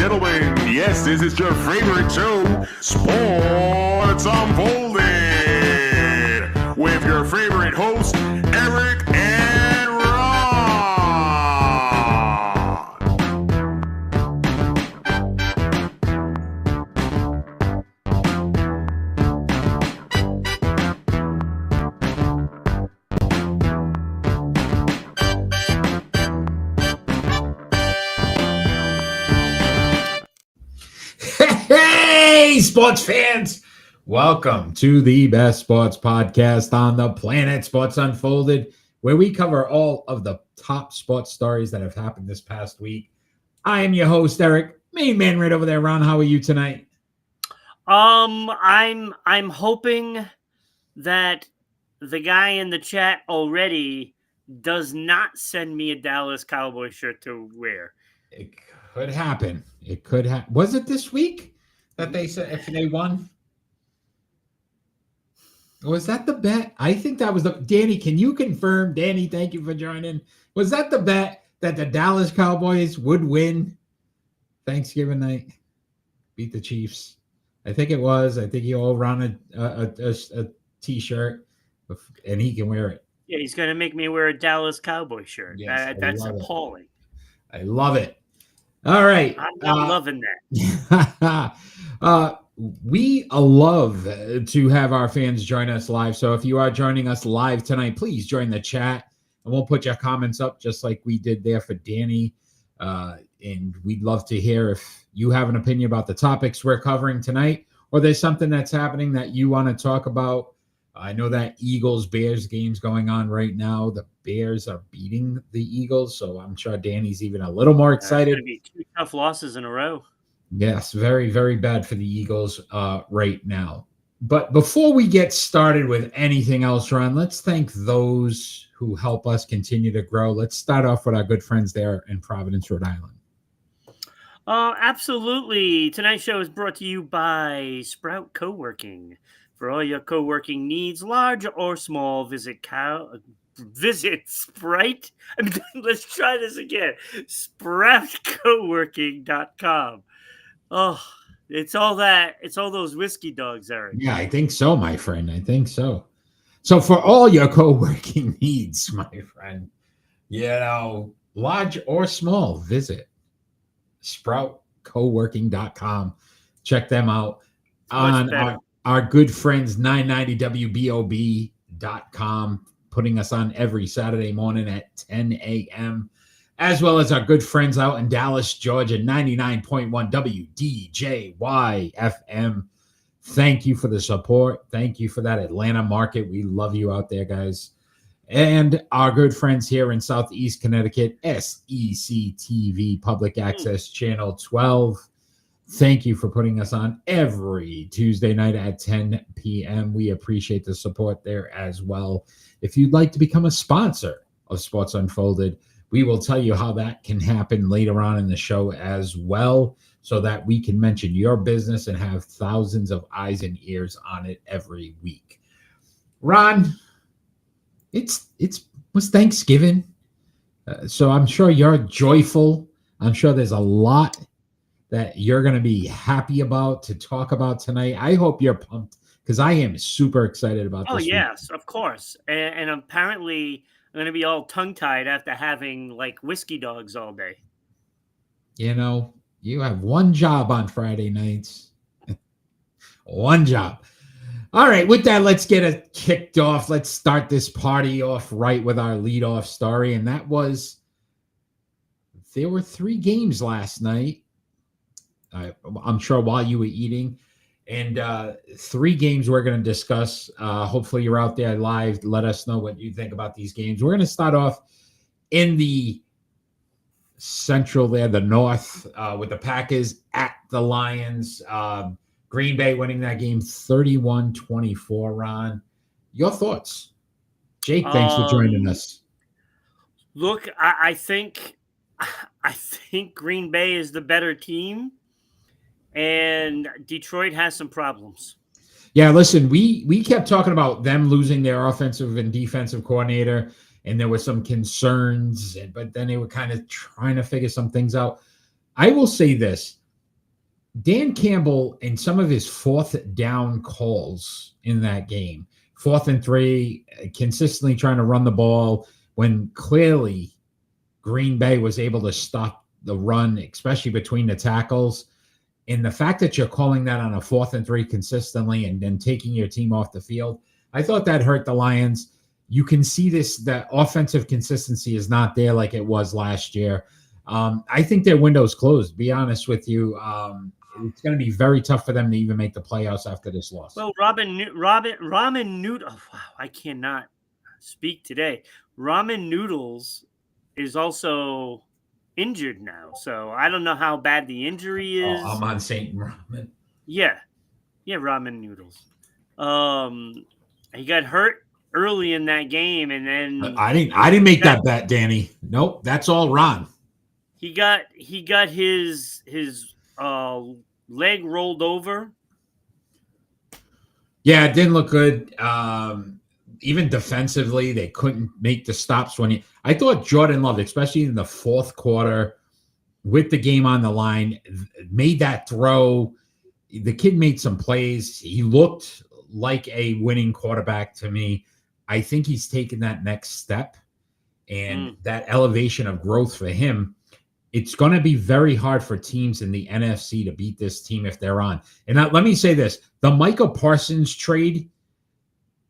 gentlemen, yes, this is your favorite show, Sports Unfolded, with your favorite hosts, Eric and Ron. Hey, sports fans! Welcome to the best sports podcast on the planet, Sports Unfolded, where we cover all of the top sports stories that have happened this past week. I am your host, Eric. Main man right over there. Ron, how are you tonight? I'm hoping that the guy in the chat already does not send me a Dallas Cowboys shirt to wear. It could happen. It could happen. Was it this week that they said if they won? Was that the bet? I think that was the Danny. Can you confirm? Danny, thank you for joining. Was that the bet that the Dallas Cowboys would win Thanksgiving night, beat the Chiefs? I think it was. I think he all ran a T-shirt, and he can wear it. Yeah, he's going to make me wear a Dallas Cowboy shirt. Yes, That's appalling. I love it. All right. I'm not loving that. We love to have our fans join us live. So if you are joining us live tonight, please join the chat, and we'll put your comments up just like we did there for Danny. And we'd love to hear if you have an opinion about the topics we're covering tonight, or there's something that's happening that you want to talk about. I know that Eagles-Bears game's going on right now. The Bears are beating the Eagles, so I'm sure Danny's even a little more excited. It's going to be 2 tough losses in a row. Yes, very, very bad for the Eagles right now. But before we get started with anything else, Ron, let's thank those who help us continue to grow. Let's start off with our good friends there in Providence, Rhode Island. Absolutely. Tonight's show is brought to you by Sprout Co-working. For all your co-working needs, large or small, visit Sprite. Let's try this again. SproutCoworking.com. Oh, it's all those whiskey dogs, Eric. Yeah, I think so, my friend. I think so. So for all your co-working needs, my friend, large or small, visit SproutCoworking.com. Check them out. On our good friends, 990WBOB.com, putting us on every Saturday morning at 10 a.m., as well as our good friends out in Dallas, Georgia, 99.1 WDJY FM. Thank you for the support. Thank you for that Atlanta market. We love you out there, guys. And our good friends here in Southeast Connecticut, SECTV, Public Access Channel 12. Thank you for putting us on every Tuesday night at 10 p.m. We appreciate the support there as well. If you'd like to become a sponsor of Sports Unfolded, we will tell you how that can happen later on in the show as well, so that we can mention your business and have thousands of eyes and ears on it every week. Ron, it was Thanksgiving, so I'm sure you're joyful. I'm sure there's a lot that you're going to be happy about to talk about tonight. I hope you're pumped, because I am super excited about this. Oh, yes, of course. And apparently I'm going to be all tongue-tied after having, whiskey dogs all day. You have one job on Friday nights. One job. All right, with that, let's get it kicked off. Let's start this party off right with our leadoff story, and that was there were 3 games last night. I'm sure while you were eating, and 3 games we're going to discuss. Hopefully you're out there live. Let us know what you think about these games. We're going to start off in the central there, the north, with the Packers at the Lions. Green Bay winning that game 31-24, Ron. Your thoughts? Jake, thanks for joining us. Look, I think Green Bay is the better team. And Detroit has some problems. Yeah, listen, we kept talking about them losing their offensive and defensive coordinator, and there were some concerns, but then they were kind of trying to figure some things out. I will say this. Dan Campbell and some of his fourth down calls in that game, 4th and 3, consistently trying to run the ball when clearly Green Bay was able to stop the run, especially between the tackles. And the fact that you're calling that on a 4th and 3 consistently and then taking your team off the field, I thought that hurt the Lions. You can see that offensive consistency is not there like it was last year. I think their window's closed, to be honest with you. It's going to be very tough for them to even make the playoffs after this loss. Well, Ramen Noodle. Oh, wow, I cannot speak today. Ramen Noodles is also injured now, so I don't know how bad the injury is. Oh, I'm on Saint Ramen. Yeah, Ramen Noodles. He got hurt early in that game, and then I didn't make that bet, Danny. Nope, that's all Ron. He got his leg rolled over. Yeah, it didn't look good. Even defensively, they couldn't make the stops I thought Jordan Love, especially in the fourth quarter, with the game on the line, made that throw. The kid made some plays. He looked like a winning quarterback to me. I think he's taken that next step and that elevation of growth for him. It's going to be very hard for teams in the NFC to beat this team if they're on. And let me say this. The Micah Parsons trade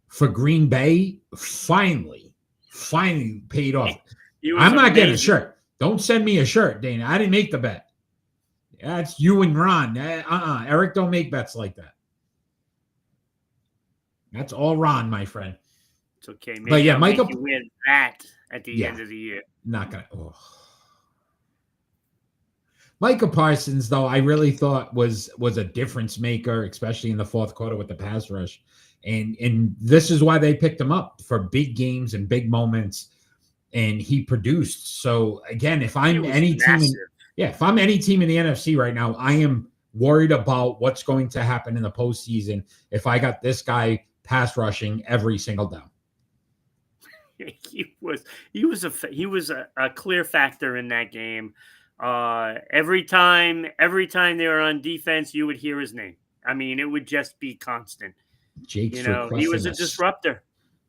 for Green Bay finally paid off. I'm not getting a shirt. Don't send me a shirt, Dana. I didn't make the bet. That's you and Ron. Eric, don't make bets like that. That's all Ron, my friend. It's okay. Maybe but yeah, Micah, you win that at the end of the year. Not gonna. Oh. Micah Parsons, though, I really thought was a difference maker, especially in the fourth quarter with the pass rush, and this is why they picked him up for big games and big moments, and he produced. So again, if I'm any team, if I'm any team in the NFC right now, I am worried about what's going to happen in the postseason if I got this guy pass rushing every single down. He was a clear factor in that game. Every time they were on defense, you would hear his name. I mean, it would just be constant. Jake's he was a disruptor.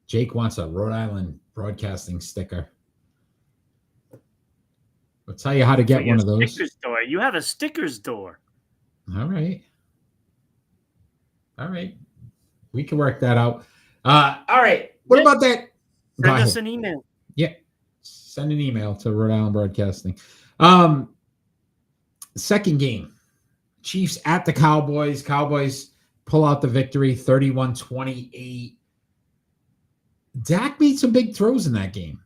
Jake wants a Rhode Island broadcasting sticker. I'll tell you how to get one of those. Sticker store. You have a sticker store. All right. We can work that out. All right. What about that? Send us an email. Yeah. Send an email to Rhode Island Broadcasting. Second game. Chiefs at the Cowboys. Cowboys pull out the victory, 31-28. Dak made some big throws in that game.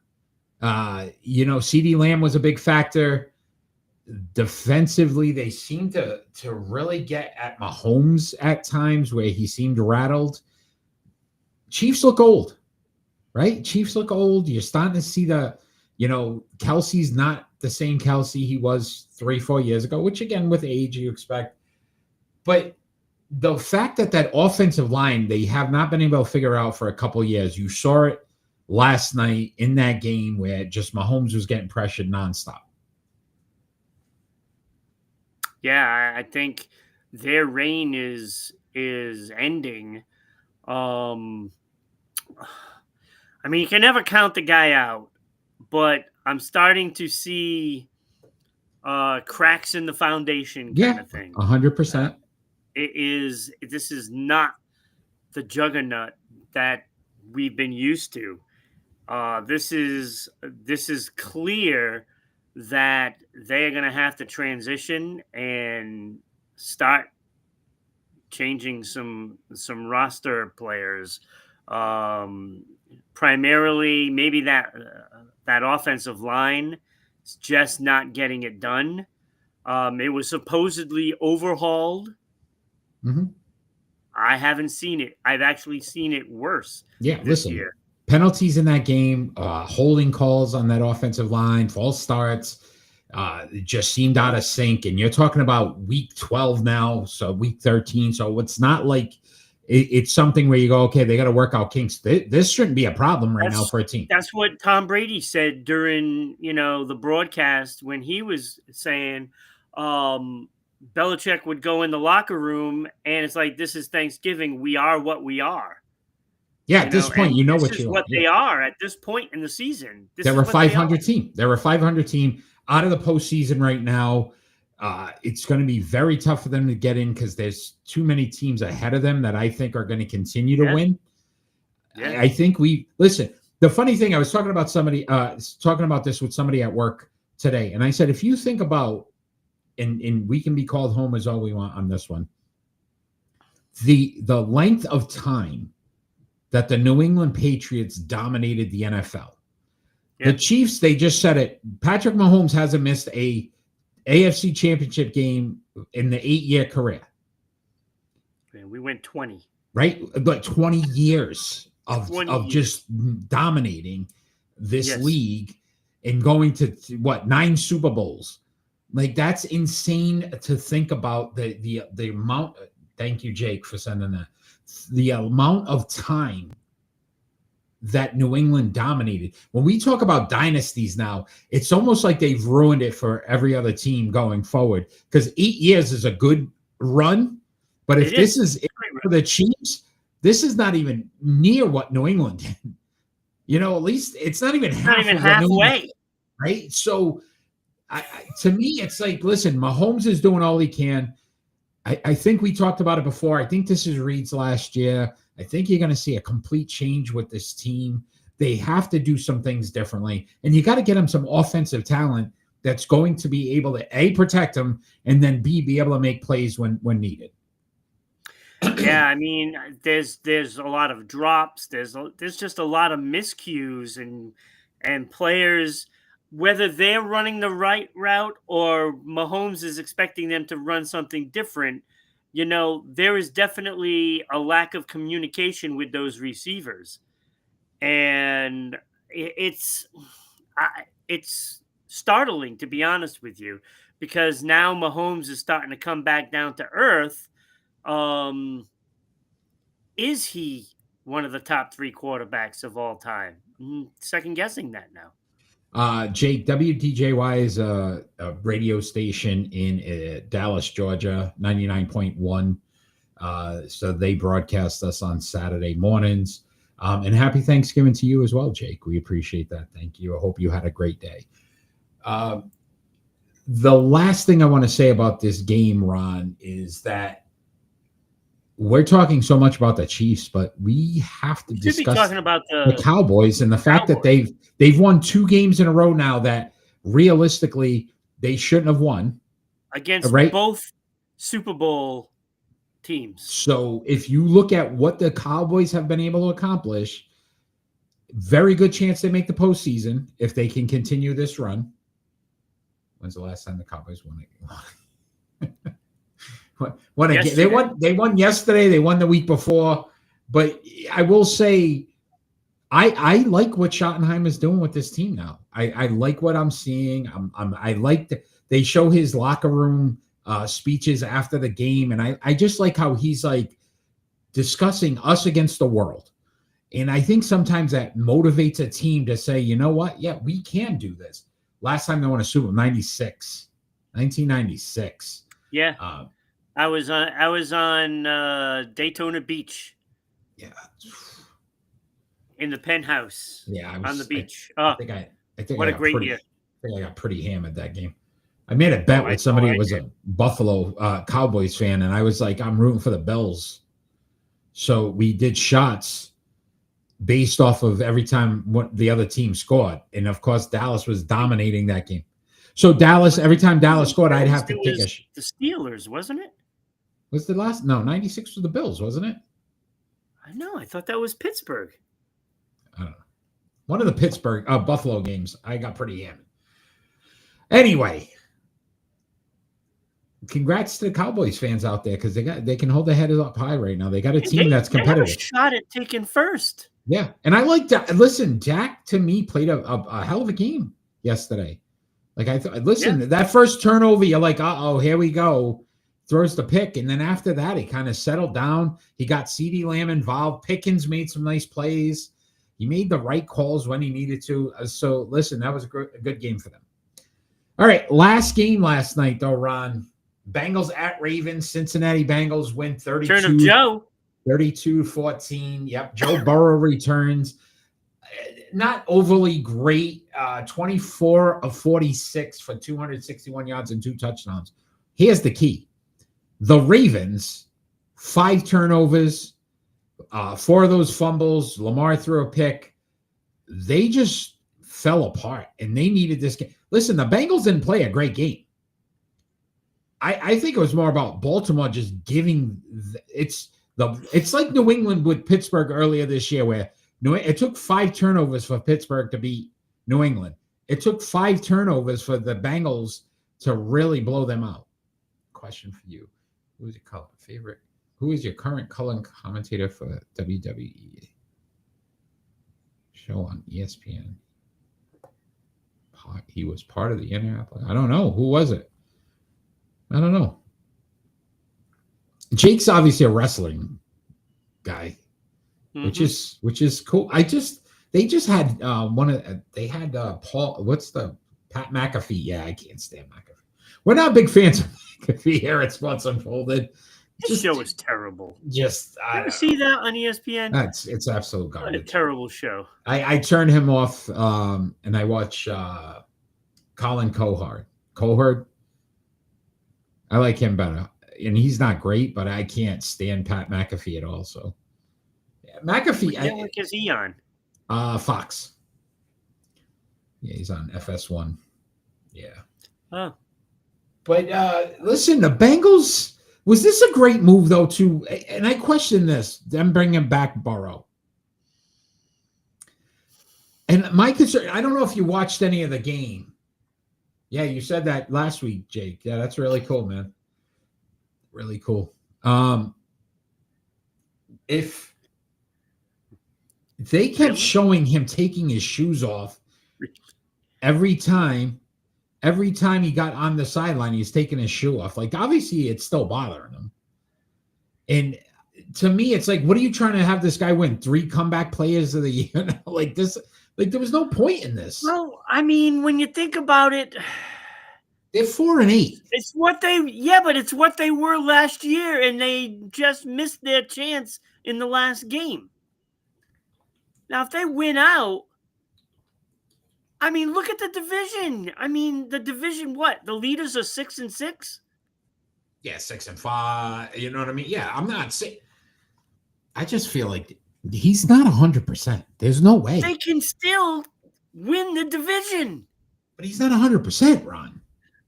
CeeDee Lamb was a big factor. Defensively, they seemed to really get at Mahomes at times where he seemed rattled. Chiefs look old, right? Chiefs look old. You're starting to see Kelsey's not the same Kelsey he was 3-4 years ago, which again, with age, you expect. But the fact that offensive line, they have not been able to figure out for a couple of years. You saw it last night in that game where just Mahomes was getting pressured nonstop. Yeah, I think their reign is ending. I mean, you can never count the guy out, but I'm starting to see cracks in the foundation kind of thing. 100%. This is not the juggernaut that we've been used to. This is clear that they're going to have to transition and start changing some roster players. Primarily, maybe that offensive line is just not getting it done. It was supposedly overhauled. Mm-hmm. I haven't seen it. I've actually seen it worse. Yeah, year. Penalties in that game, holding calls on that offensive line, false starts, it just seemed out of sync. And you're talking about week 12 now, so week 13. So it's not like it's something where you go, okay, they got to work out kinks. This shouldn't be a problem now for a team. That's what Tom Brady said during, the broadcast when he was saying, Belichick would go in the locker room, and it's like, this is Thanksgiving. We are what we are. Yeah, at this point, and you know this what is you are. what they are at this point in the season. This They're is a what they are. 500 team. They're a 500 team out of the postseason right now. It's going to be very tough for them to get in because there's too many teams ahead of them that I think are going to continue to win. Yeah. I think listen. The funny thing, I was talking about this with somebody at work today, and I said, if you think about, and we can be called homers all we want on this one, the length of time that the New England Patriots dominated the NFL. Yeah. The Chiefs, they just said it. Patrick Mahomes hasn't missed a AFC Championship game in the 8-year career. Man, we went 20. Right? But 20 years of just dominating this league and going to 9 Super Bowls. Like, that's insane to think about the amount. Thank you, Jake, for sending that. The amount of time that New England dominated. When we talk about dynasties now, it's almost like they've ruined it for every other team going forward, because 8 years is a good run. But if this is it for the Chiefs, this is not even near what New England did. At least it's not even halfway. Right? So to me, it's like, listen, Mahomes is doing all he can. I think we talked about it before. I think this is Reed's last year. I think you're going to see a complete change with this team. They have to do some things differently. And you got to get them some offensive talent that's going to be able to, A, protect them, and then B, be able to make plays when needed. Yeah, I mean, there's a lot of drops. There's just a lot of miscues and players, whether they're running the right route or Mahomes is expecting them to run something different. There is definitely a lack of communication with those receivers, and it's startling, to be honest with you, because now Mahomes is starting to come back down to earth. Is he one of the top 3 quarterbacks of all time? Second guessing that now. Jake, WDJY is a radio station in Dallas, Georgia, 99.1. So they broadcast us on Saturday mornings. And happy Thanksgiving to you as well, Jake. We appreciate that. Thank you. I hope you had a great day. The last thing I want to say about this game, Ron, is that we're talking so much about the Chiefs, but we have to discuss talking about the Cowboys and the fact that they've won 2 games in a row now that realistically they shouldn't have won against both Super Bowl teams. So if you look at what the Cowboys have been able to accomplish, very good chance they make the postseason if they can continue this run. When's the last time the Cowboys won it? They won yesterday. They won the week before. But I will say, I like what Schottenheim is doing with this team now. I like what I'm seeing. I like they show his locker room speeches after the game, and I just like how he's like discussing us against the world. And I think sometimes that motivates a team to say, you know what? Yeah, we can do this. Last time they won a Super Bowl, 1996. Yeah. I was on Daytona Beach. Yeah. In the penthouse. Yeah, on the beach. I think what a great year. I think I got pretty hammered that game. I made a bet with somebody who was a Buffalo Cowboys fan, and I was like, I'm rooting for the Bills. So we did shots based off of every time what the other team scored. And of course, Dallas was dominating that game. So Dallas, every time Dallas scored, I'd have to take a the Steelers, wasn't it? Was the last? No, 96 was the Bills, wasn't it? I know. I thought that was Pittsburgh. I don't know. One of the Pittsburgh Buffalo games, I got pretty hammered. Anyway, congrats to the Cowboys fans out there because they can hold their head up high right now. They got a team that's competitive. They have a shot at taking first. Yeah, and I like that. Listen, Dak to me played a hell of a game yesterday. Like I thought. Listen, that first turnover, you're like, here we go. Throws the pick, and then after that, he kind of settled down. He got CeeDee Lamb involved. Pickens made some nice plays. He made the right calls when he needed to. So, listen, that was a good game for them. All right, last game last night, though, Ron. Bengals at Ravens. Cincinnati Bengals win Turn of Joe. 32-14. Yep. Joe Burrow returns. Not overly great. 24 of 46 for 261 yards and 2 touchdowns. Here's the key. The Ravens, 5 turnovers, 4 of those fumbles. Lamar threw a pick. They just fell apart, and they needed this game. Listen, the Bengals didn't play a great game. I think it was more about Baltimore just giving. It's like New England with Pittsburgh earlier this year, where it took 5 turnovers for Pittsburgh to beat New England. It took 5 turnovers for the Bengals to really blow them out. Question for you: who is your color favorite? Who is your current color commentator for WWE show on ESPN? He was part of the Indianapolis. I don't know. Who was it? I don't know. Jake's obviously a wrestling guy, which is cool. They just had Paul. What's the Pat McAfee? Yeah, I can't stand McAfee. We're not big fans of McAfee here at Sports Unfolded. This show is terrible. Just you ever see that on ESPN? It's absolute garbage. What a terrible show. I turned him off, and I watch Colin Cowherd. I like him better, and he's not great, but I can't stand Pat McAfee at all. So, yeah, McAfee. What network is he on? Fox. Yeah, he's on FS1. Yeah. Oh. But listen, the Bengals. Was this a great move though? And I question this. Them bringing back Burrow. And my concern. I don't know if you watched any of the game. Yeah, you said that last week, Jake. Yeah, that's really cool, man. Really cool. If they kept showing him taking his shoes off every time he got on the sideline, he's taking his shoe off. Like, obviously, it's still bothering him. And to me, it's like, what are you trying to have this guy win? 3 comeback players of the year? Like this. Like, there was no point in this. Well, I mean, when you think about it, they're 4-8. It's what they were last year, and they just missed their chance in the last game. Now, if they win out, I mean, look at the division. I mean, the division, what? The leaders are 6-6? Yeah, 6-5. You know what I mean? Yeah, I'm not saying. I just feel like he's not 100%. There's no way. They can still win the division. But he's not 100%, Ron.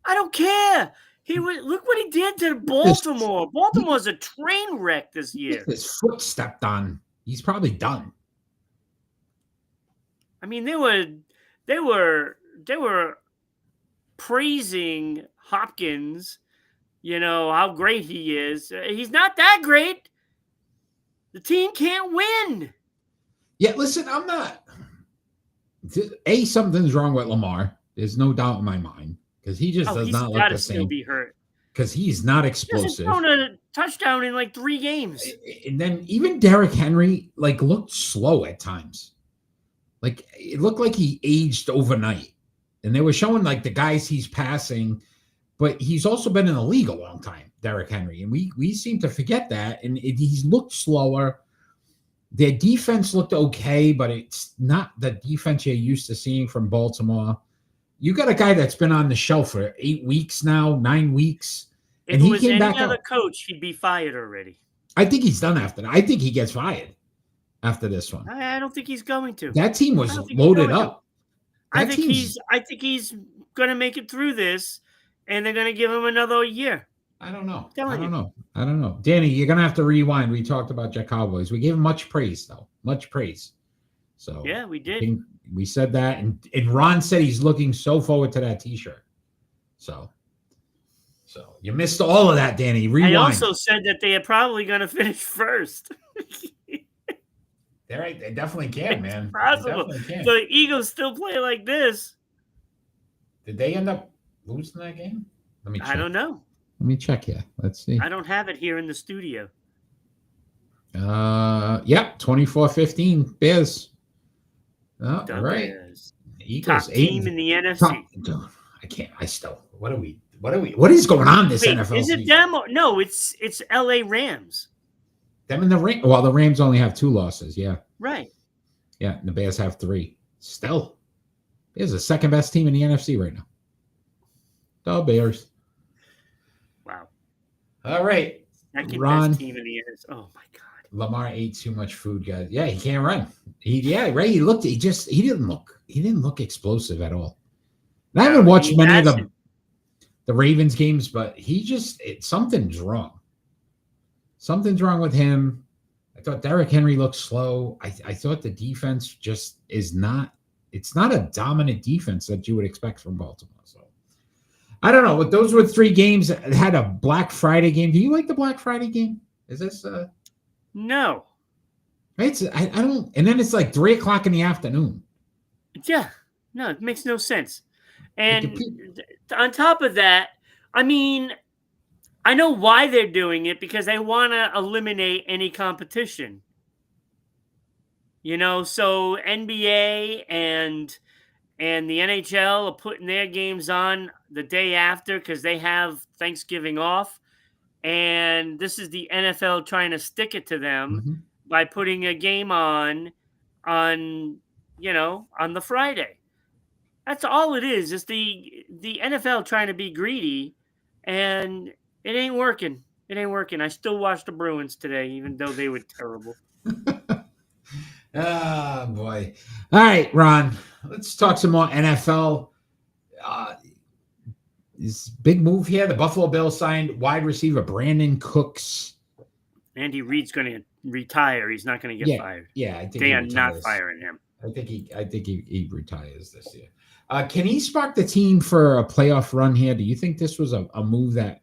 I don't care. Look what he did to Baltimore. Baltimore's a train wreck this year. His foot stepped on. He's probably done. I mean, they were praising Hopkins, how great he is. He's not that great. The team can't win. Yeah, listen, I'm not. Something's wrong with Lamar. There's no doubt in my mind because he just does not look the same. Still be hurt because he's not explosive. He hasn't thrown a touchdown in like 3 games. And then even Derrick Henry looked slow at times. Like, it looked like he aged overnight. And they were showing the guys he's passing, but he's also been in the league a long time, Derrick Henry. And we seem to forget that. And he's looked slower. Their defense looked okay, but it's not the defense you're used to seeing from Baltimore. You got a guy that's been on the shelf for 8 weeks now, 9 weeks. If it was any other coach, he'd be fired already. I think he's done after that. I think he gets fired after this one. I don't think he's going to. That team was loaded up. I think he's going to make it through this, and they're going to give him another year. I don't know. I don't know. Danny, you're going to have to rewind. We talked about Jack Cowboys. We gave him much praise, though. Much praise. So yeah, we did. We said that, and Ron said he's looking so forward to that T-shirt. So you missed all of that, Danny. Rewind. I also said that they are probably going to finish first. They're right. They definitely can, man. It's possible. So the Eagles still play like this. Did they end up losing that game? Let me check. I don't know. Let me check here. Let's see. I don't have it here in the studio. Yep, 24-15 Bears. Oh, right. Bears. Eagles, top team in the NFC. I can't. What are we? What is going on this Wait, NFL is it season? them? No, it's LA Rams. Them and the Rams. Well, the Rams only have 2 losses. Yeah. Right. Yeah. And the Bears have 3. Still, Bears the second best team in the NFC right now. The Bears. Wow. All right. Second Ron. best team in the NFC. Oh my God. Lamar ate too much food, guys. Yeah, he can't run. He didn't look explosive at all. And I haven't watched many of the Ravens games, but something's wrong. Something's wrong with him. I thought Derrick Henry looked slow. I thought the defense just it's not a dominant defense that you would expect from Baltimore. So I don't know. But those were 3 games. It had a Black Friday game. Do you like the Black Friday game? Is this No. Right? I don't. And then it's like 3:00 in the afternoon. Yeah. No, it makes no sense. And on top of that, I mean, I know why they're doing it, because they want to eliminate any competition. So NBA and the NHL are putting their games on the day after because they have Thanksgiving off. And this is the NFL trying to stick it to them by putting a game on the Friday. That's all it is. It's the NFL trying to be greedy, and it ain't working. It ain't working. I still watched the Bruins today, even though they were terrible. Oh, boy. All right, Ron, let's talk some more NFL. This big move here. The Buffalo Bills signed wide receiver Brandon Cooks. Andy Reid's going to retire. He's not going to get fired. Yeah, I think they are not firing him. I think he retires this year. Can he spark the team for a playoff run here? Do you think this was a move that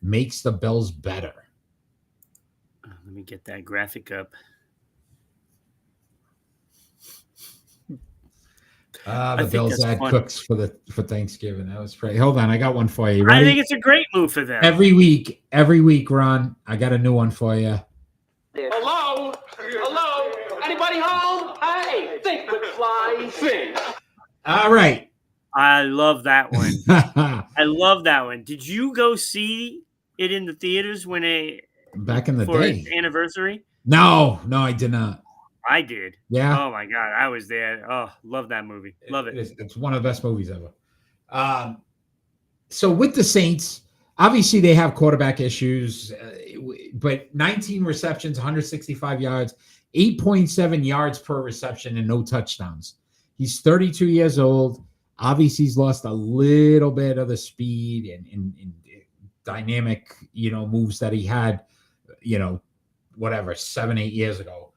makes the Bills better? Let me get that graphic up. The Bills had Cooks for Thanksgiving. That was great. Hold on, I got one for you. Ready? I think it's a great move for them. Every week, Ron, I got a new one for you. Hello? Anybody home? Hey, think McFly, think. All right. I love that one. I love that one. Did you go see it in the theaters back in the for day its anniversary? No, I did not. I did. Yeah. Oh my God, I was there. Oh, love that movie. Love it. It's one of the best movies ever. So with the Saints, obviously they have quarterback issues, but 19 receptions, 165 yards, 8.7 yards per reception, and no touchdowns. He's 32 years old. Obviously, he's lost a little bit of the speed and dynamic, moves that he had, 7-8 years ago.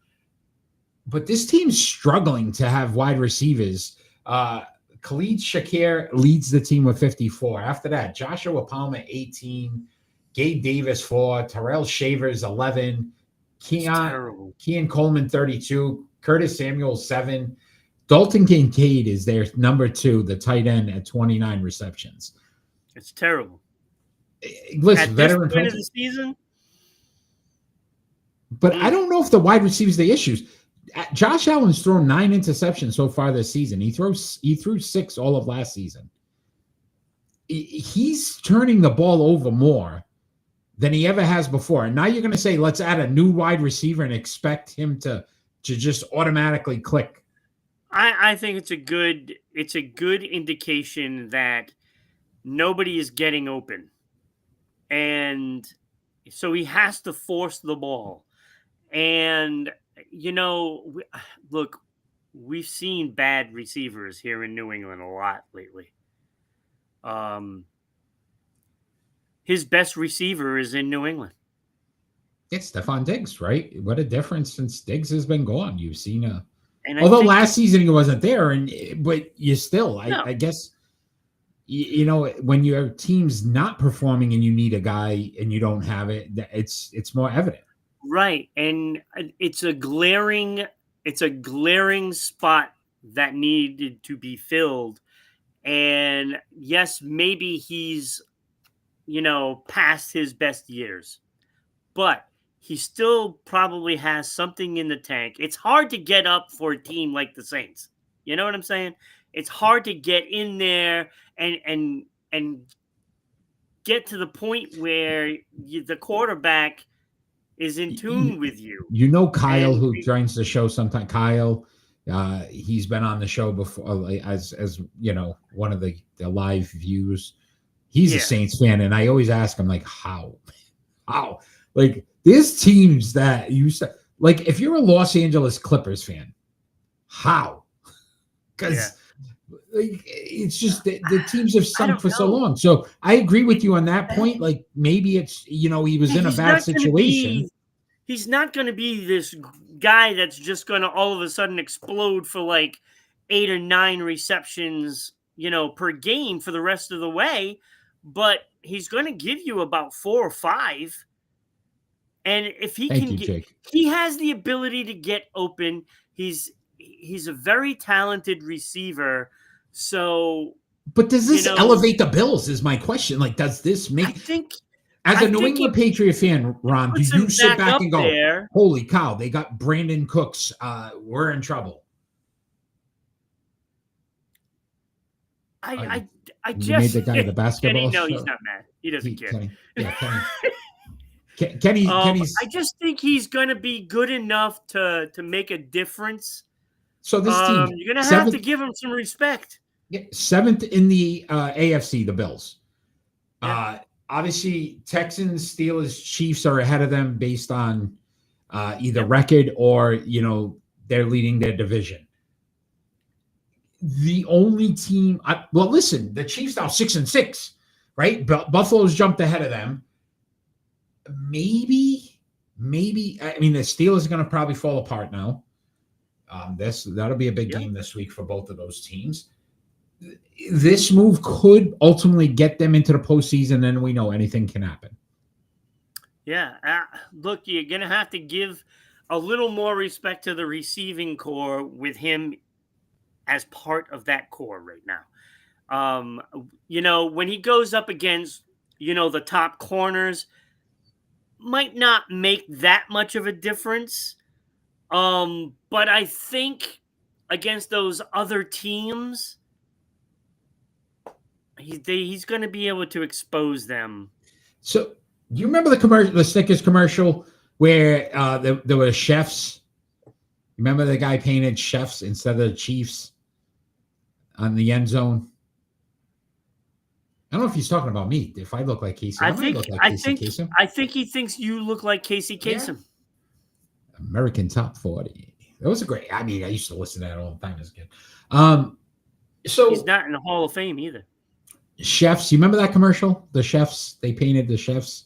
But this team's struggling to have wide receivers. Khalid Shakir leads the team with 54. After that, Joshua Palmer, 18. Gabe Davis, 4. Terrell Shavers, 11. Keon Coleman, 32. Curtis Samuel, 7. Dalton Kincaid is their number 2, the tight end, at 29 receptions. It's terrible. Listen, at this point of the season? But I don't know if the wide receivers the issues. Josh Allen's thrown 9 interceptions so far this season. He threw 6 all of last season. He's turning the ball over more than he ever has before. And now you're going to say, let's add a new wide receiver and expect him to just automatically click. I think it's a good indication that nobody is getting open. And so he has to force the ball. And look, we've seen bad receivers here in New England a lot lately. His best receiver is in New England. It's Stephon Diggs, right? What a difference since Diggs has been gone. You've seen although last season he wasn't there, but you still, I guess, when your team's not performing and you need a guy and you don't have it, it's more evident. Right. And it's a glaring spot that needed to be filled. And yes, maybe he's, past his best years, but he still probably has something in the tank. It's hard to get up for a team like the Saints. You know what I'm saying? It's hard to get in there and get to the point where the quarterback is in tune with you. You know Kyle, And- who joins the show sometime. Kyle, he's been on the show before as you know, one of the live views. He's a Saints fan, and I always ask him, like, how? Like, there's teams that you said, like, if you're a Los Angeles Clippers fan, how? Because like, it's just the teams have sunk for so long. So I agree with you on that point. Like, maybe it's, you know, he was in a bad situation. He's not going to be this guy that's just going to all of a sudden explode for like 8 or 9 receptions, you know, per game for the rest of the way. But he's going to give you about 4 or 5. And if he he has the ability to get open. He's a very talented receiver. So, but does this elevate the Bills? Is my question. Like, does this make? As a New England Patriot fan, Ron, do you sit back and go, "Holy cow, they got Brandon Cooks. We're in trouble." I just made the guy the basketball. Kenny, no, he's not mad. He doesn't care. Kenny. Kenny's. I just think he's going to be good enough to make a difference. So this team, you're going to have to give him some respect. Yeah, 7th in the AFC, the Bills. Yeah. Obviously, Texans, Steelers, Chiefs are ahead of them based on either record or, you know, they're leading their division. The only team, well, listen, the Chiefs now 6-6, right? Buffalo's jumped ahead of them. Maybe. I mean, the Steelers are going to probably fall apart now. That'll be a big game this week for both of those teams. This move could ultimately get them into the postseason, and we know anything can happen. Yeah. Look, you're going to have to give a little more respect to the receiving core with him as part of that core right now. You know, when he goes up against, you know, the top corners, might not make that much of a difference. But I think against those other teams, he's going to be able to expose them. So, do you remember the Snickers commercial where there were chefs? Remember the guy painted chefs instead of Chiefs on the end zone? I don't know if he's talking about me. If I look like Casey, I think he thinks you look like Casey Kasem. Yeah. American Top 40. That was a great. I mean, I used to listen to that all the time as a kid. So he's not in the Hall of Fame either. Chefs, you remember that commercial? The chefs, they painted the chefs.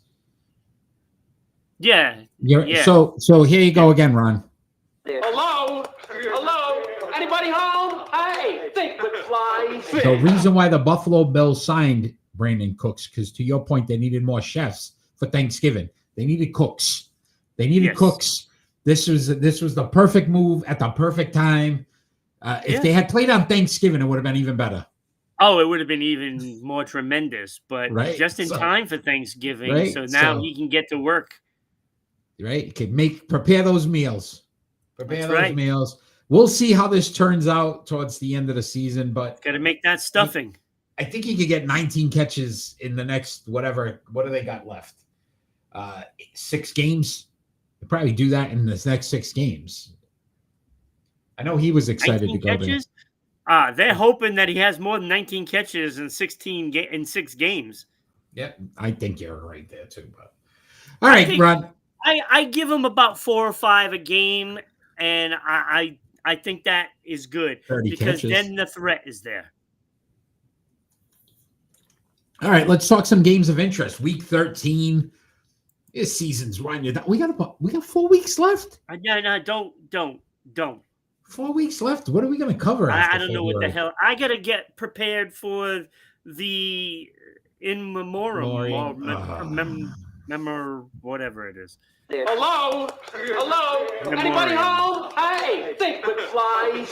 Yeah. So here you go again, Ron. Hello? Anybody home? Hey, think with flies. The reason why the Buffalo Bills signed Brandon Cooks, because to your point, they needed more chefs for Thanksgiving. They needed cooks. Cooks. This was the perfect move at the perfect time. If they had played on Thanksgiving, it would have been even better. Oh, it would have been even more tremendous, but just in time for Thanksgiving. So now he can get to work. Right. You can prepare those meals. Meals. We'll see how this turns out towards the end of the season, but got to make that stuffing. I think he could get 19 catches in the next what do they got left? 6 games. They'll probably do that in this next 6 games. I know he was excited to go catches? They're hoping that he has more than 19 catches in 6 games. Yeah, I think you're right there too. But all right, Ron. I give him about 4 or 5 a game, and I think that is good because then the threat is there. All right, let's talk some games of interest. Week 13. This season's winding down. We got 4 weeks left. No, don't. 4 weeks left. What are we going to cover? I don't know what the hell. I got to get prepared for the in memoriam, whatever it is. Hello? Anybody home? Hey, think with flies.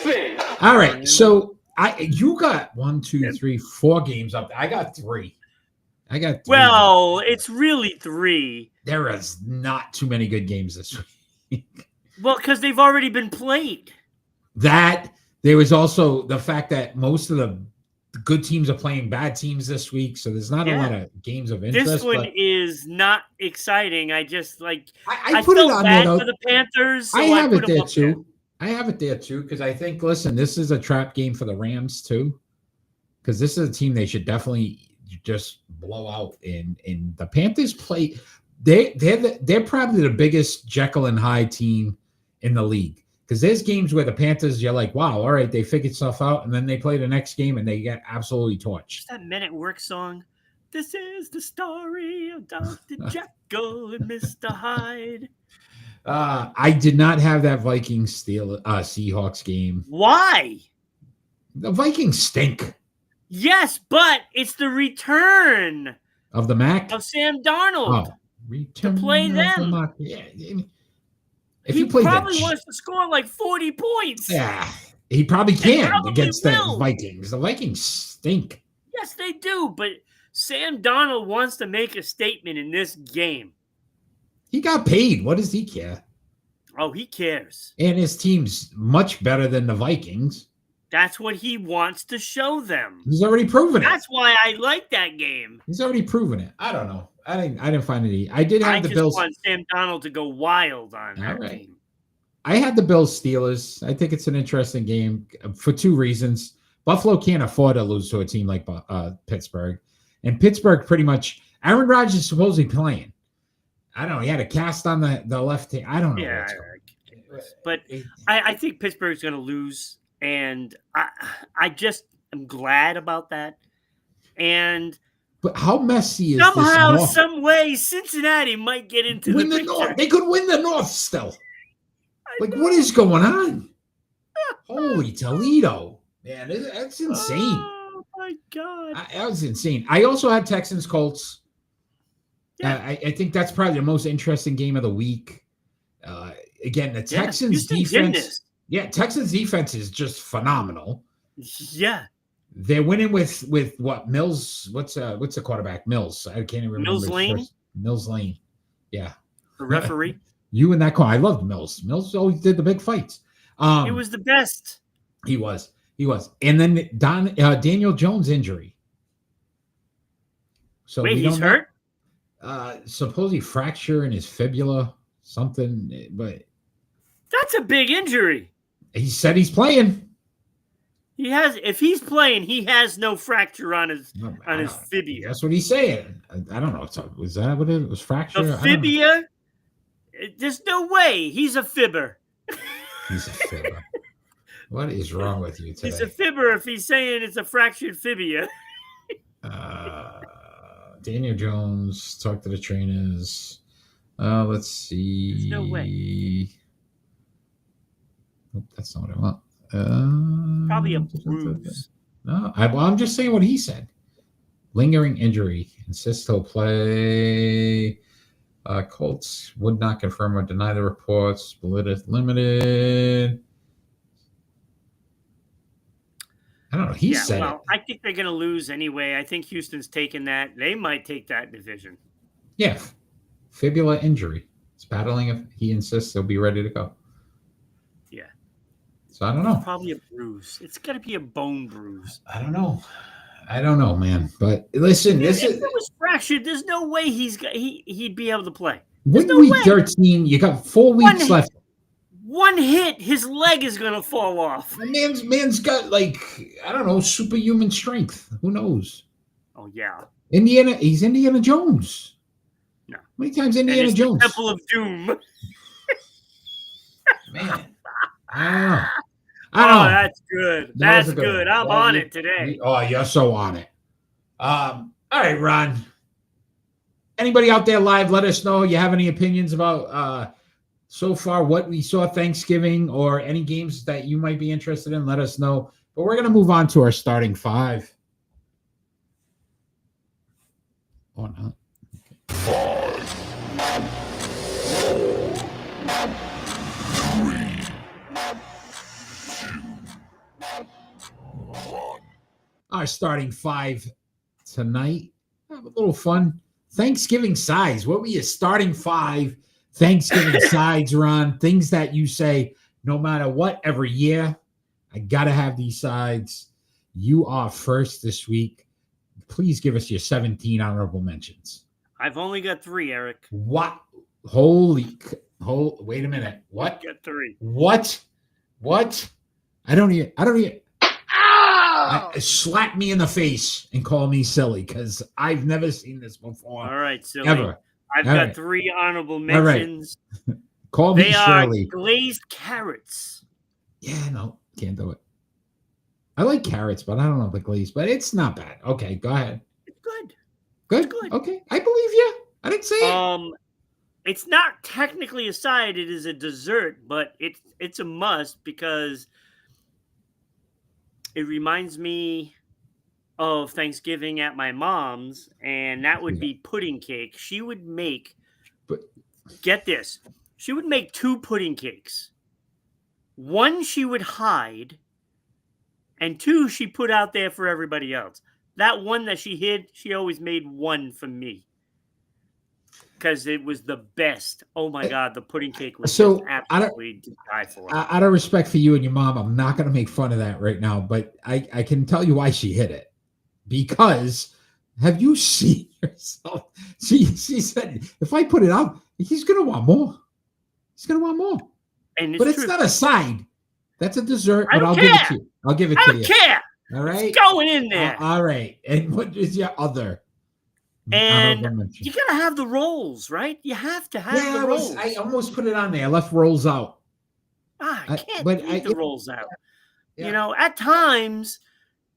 All right, so you got 1, 2, 3, 4 games up. I got 3. Well, it's really 3. There is not too many good games this week. Well, because they've already been played. That there was also the fact that most of the good teams are playing bad teams this week, so there's not a lot of games of interest. This one is not exciting. I just I put it felt on bad there, though. for the Panthers. So I have it put them there up too. I have it there too because I think, listen, this is a trap game for the Rams too, because this is a team they should definitely just blow out. And the Panthers play. They're probably the biggest Jekyll and Hyde team in the league. Because there's games where the Panthers, you're like, wow, all right, they figured stuff out. And then they play the next game and they get absolutely torched. That Men at Work song. This is the story of Dr. Jekyll and Mr. Hyde. I did not have that Vikings Seahawks game. Why? The Vikings stink. Yes, but it's the return of the Mac? Of Sam Darnold. Return to play them. Yeah. If he probably wants to score like 40 points. Yeah, he probably can against the Vikings. The Vikings stink. Yes, they do. But Sam Darnold wants to make a statement in this game. He got paid. What does he care? Oh, he cares. And his team's much better than the Vikings. That's what he wants to show them. He's already proven it. That's why I like that game. He's already proven it. I don't know. I didn't find it. I did have the Bills. I just want Sam Darnold to go wild on that game. I had the Bills Steelers. I think it's an interesting game for two reasons. Buffalo can't afford to lose to a team like Pittsburgh. And Pittsburgh pretty much, Aaron Rodgers is supposedly playing. I don't know. He had a cast on the left hand. I don't know. Yeah, but I think Pittsburgh's going to lose. And I just am glad about that. But how messy is somehow, this some way, Cincinnati might get into the picture. North. They could win the North still. Like, what is going on? Holy Toledo. Man, that's insane. Oh, my God. That was insane. I also had Texans Colts. Yeah. I think that's probably the most interesting game of the week. Again, the Texans defense. Yeah, Texans defense is just phenomenal. Yeah. They're winning with what? Mills? What's the quarterback? Mills. I can't even remember. Mills Lane. Yeah. The referee. You and that call. I loved Mills. Mills always did the big fights. He was the best. He was. And then Daniel Jones injury. So wait, he's hurt? Supposedly fracture in his fibula, something. But that's a big injury. He said he's playing. If he's playing, he has no fracture on his fibula. That's what he's saying. I don't know. Was that what it was? Fracture? The fibula? There's no way. He's a fibber. He's a fibber. What is wrong with you today? He's a fibber if he's saying it's a fractured fibula. Daniel Jones, talk to the trainers. Let's see. There's no way. Nope, that's not what I want. Probably a bruise. No, I'm just saying what he said. Lingering injury. Insists he'll play. Colts would not confirm or deny the reports. Split limited. I don't know. He said it. I think they're going to lose anyway. I think Houston's taking that. They might take that division. Yeah. Fibula injury. It's battling. He insists he'll be ready to go. Yeah. So I don't know. Probably a bruise. It's got to be a bone bruise. I don't know. Man. But listen, if it was fractured, there's no way he'd be able to play. Week 13, you got 4 weeks left. One hit, his leg is going to fall off. The man's got I don't know, superhuman strength. Who knows? Oh yeah. He's Indiana Jones. No. How many times Indiana Jones? The Temple of Doom. Man. I don't know. That's good. That's good. I'm on it today. Oh, you're so on it. All right, Ron. Anybody out there live, let us know. You have any opinions about so far what we saw Thanksgiving or any games that you might be interested in? Let us know. But we're going to move on to our starting 5. Or not. Okay. 5, 4, 3, 2, 1. Our starting 5 tonight. Have a little fun. Thanksgiving sides. What were your starting 5 Thanksgiving sides, Ron? Things that you say, no matter what, every year, I got to have these sides. you are first this week. Please give us your 17 honorable mentions. I've only got 3, Eric. What? Wait a minute. What? I've got 3. What? I don't even slap me in the face and call me silly because I've never seen this before. All right, silly. Ever. I've All got right. 3 honorable All right. mentions. Call me They are Shirley. glazed carrots. Yeah, no, can't do it. I like carrots, but I don't know the glaze, but it's not bad. Okay, go ahead. It's good. Good. It's good. Okay, I believe you. I didn't say it. It's not technically a side; it is a dessert, but it's a must because it reminds me of Thanksgiving at my mom's, and that would be pudding cake. She would make. Get this, she would make 2 pudding cakes. One she would hide, and 2 she put out there for everybody else. That one that she hid, she always made one for me. Because it was the best. Oh my God, the pudding cake was just absolutely to die for. Out of respect for you and your mom, I'm not going to make fun of that right now, but I can tell you why she hit it. Because have you seen yourself? She said, if I put it out, he's going to want more. He's going to want more. But it's not a side. That's a dessert, but I'll give it to you. I'll give it to you. I don't care. All right. It's going in there. All right. And what is your other? And you gotta have the rolls, right? You have to have the rolls. I almost put it on there. I left rolls out. I can't leave the rolls out. Yeah. You know, at times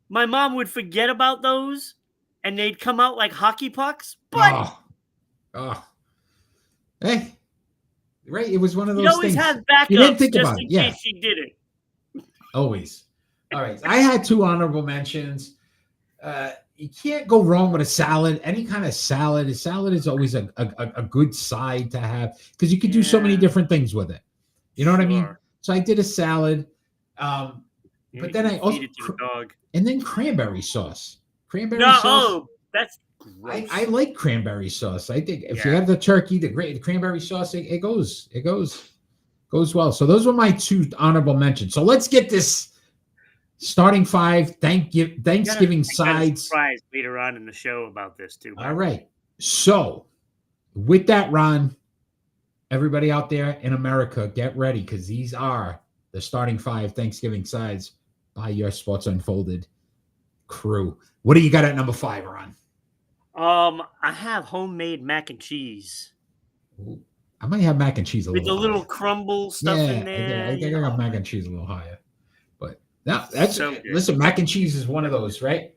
my mom would forget about those, and they'd come out like hockey pucks. But hey, right? It was one of those. You always things. Have backups you didn't think just about in it. case she did it. Always. All right. I had 2 honorable mentions. You can't go wrong with a salad. Any kind of salad. A salad is always a good side to have because you can do so many different things with it. You know what I mean? So I did a salad, but then I also and then cranberry sauce. Cranberry sauce. Oh, that's gross. I like cranberry sauce. I think if you have the turkey, the cranberry sauce, it goes well. So those were my 2 honorable mentions. So let's get this. Starting 5, Thanksgiving sides. Surprise later on in the show about this too. All right. So with that, Ron, everybody out there in America, get ready because these are the starting 5 Thanksgiving sides by your Sports Unfolded crew. What do you got at number 5, Ron? I have homemade mac and cheese. Ooh, I might have mac and cheese with the little crumble stuff in there. I think I got mac and cheese a little higher. Now that's so listen, mac and cheese is one of those, right?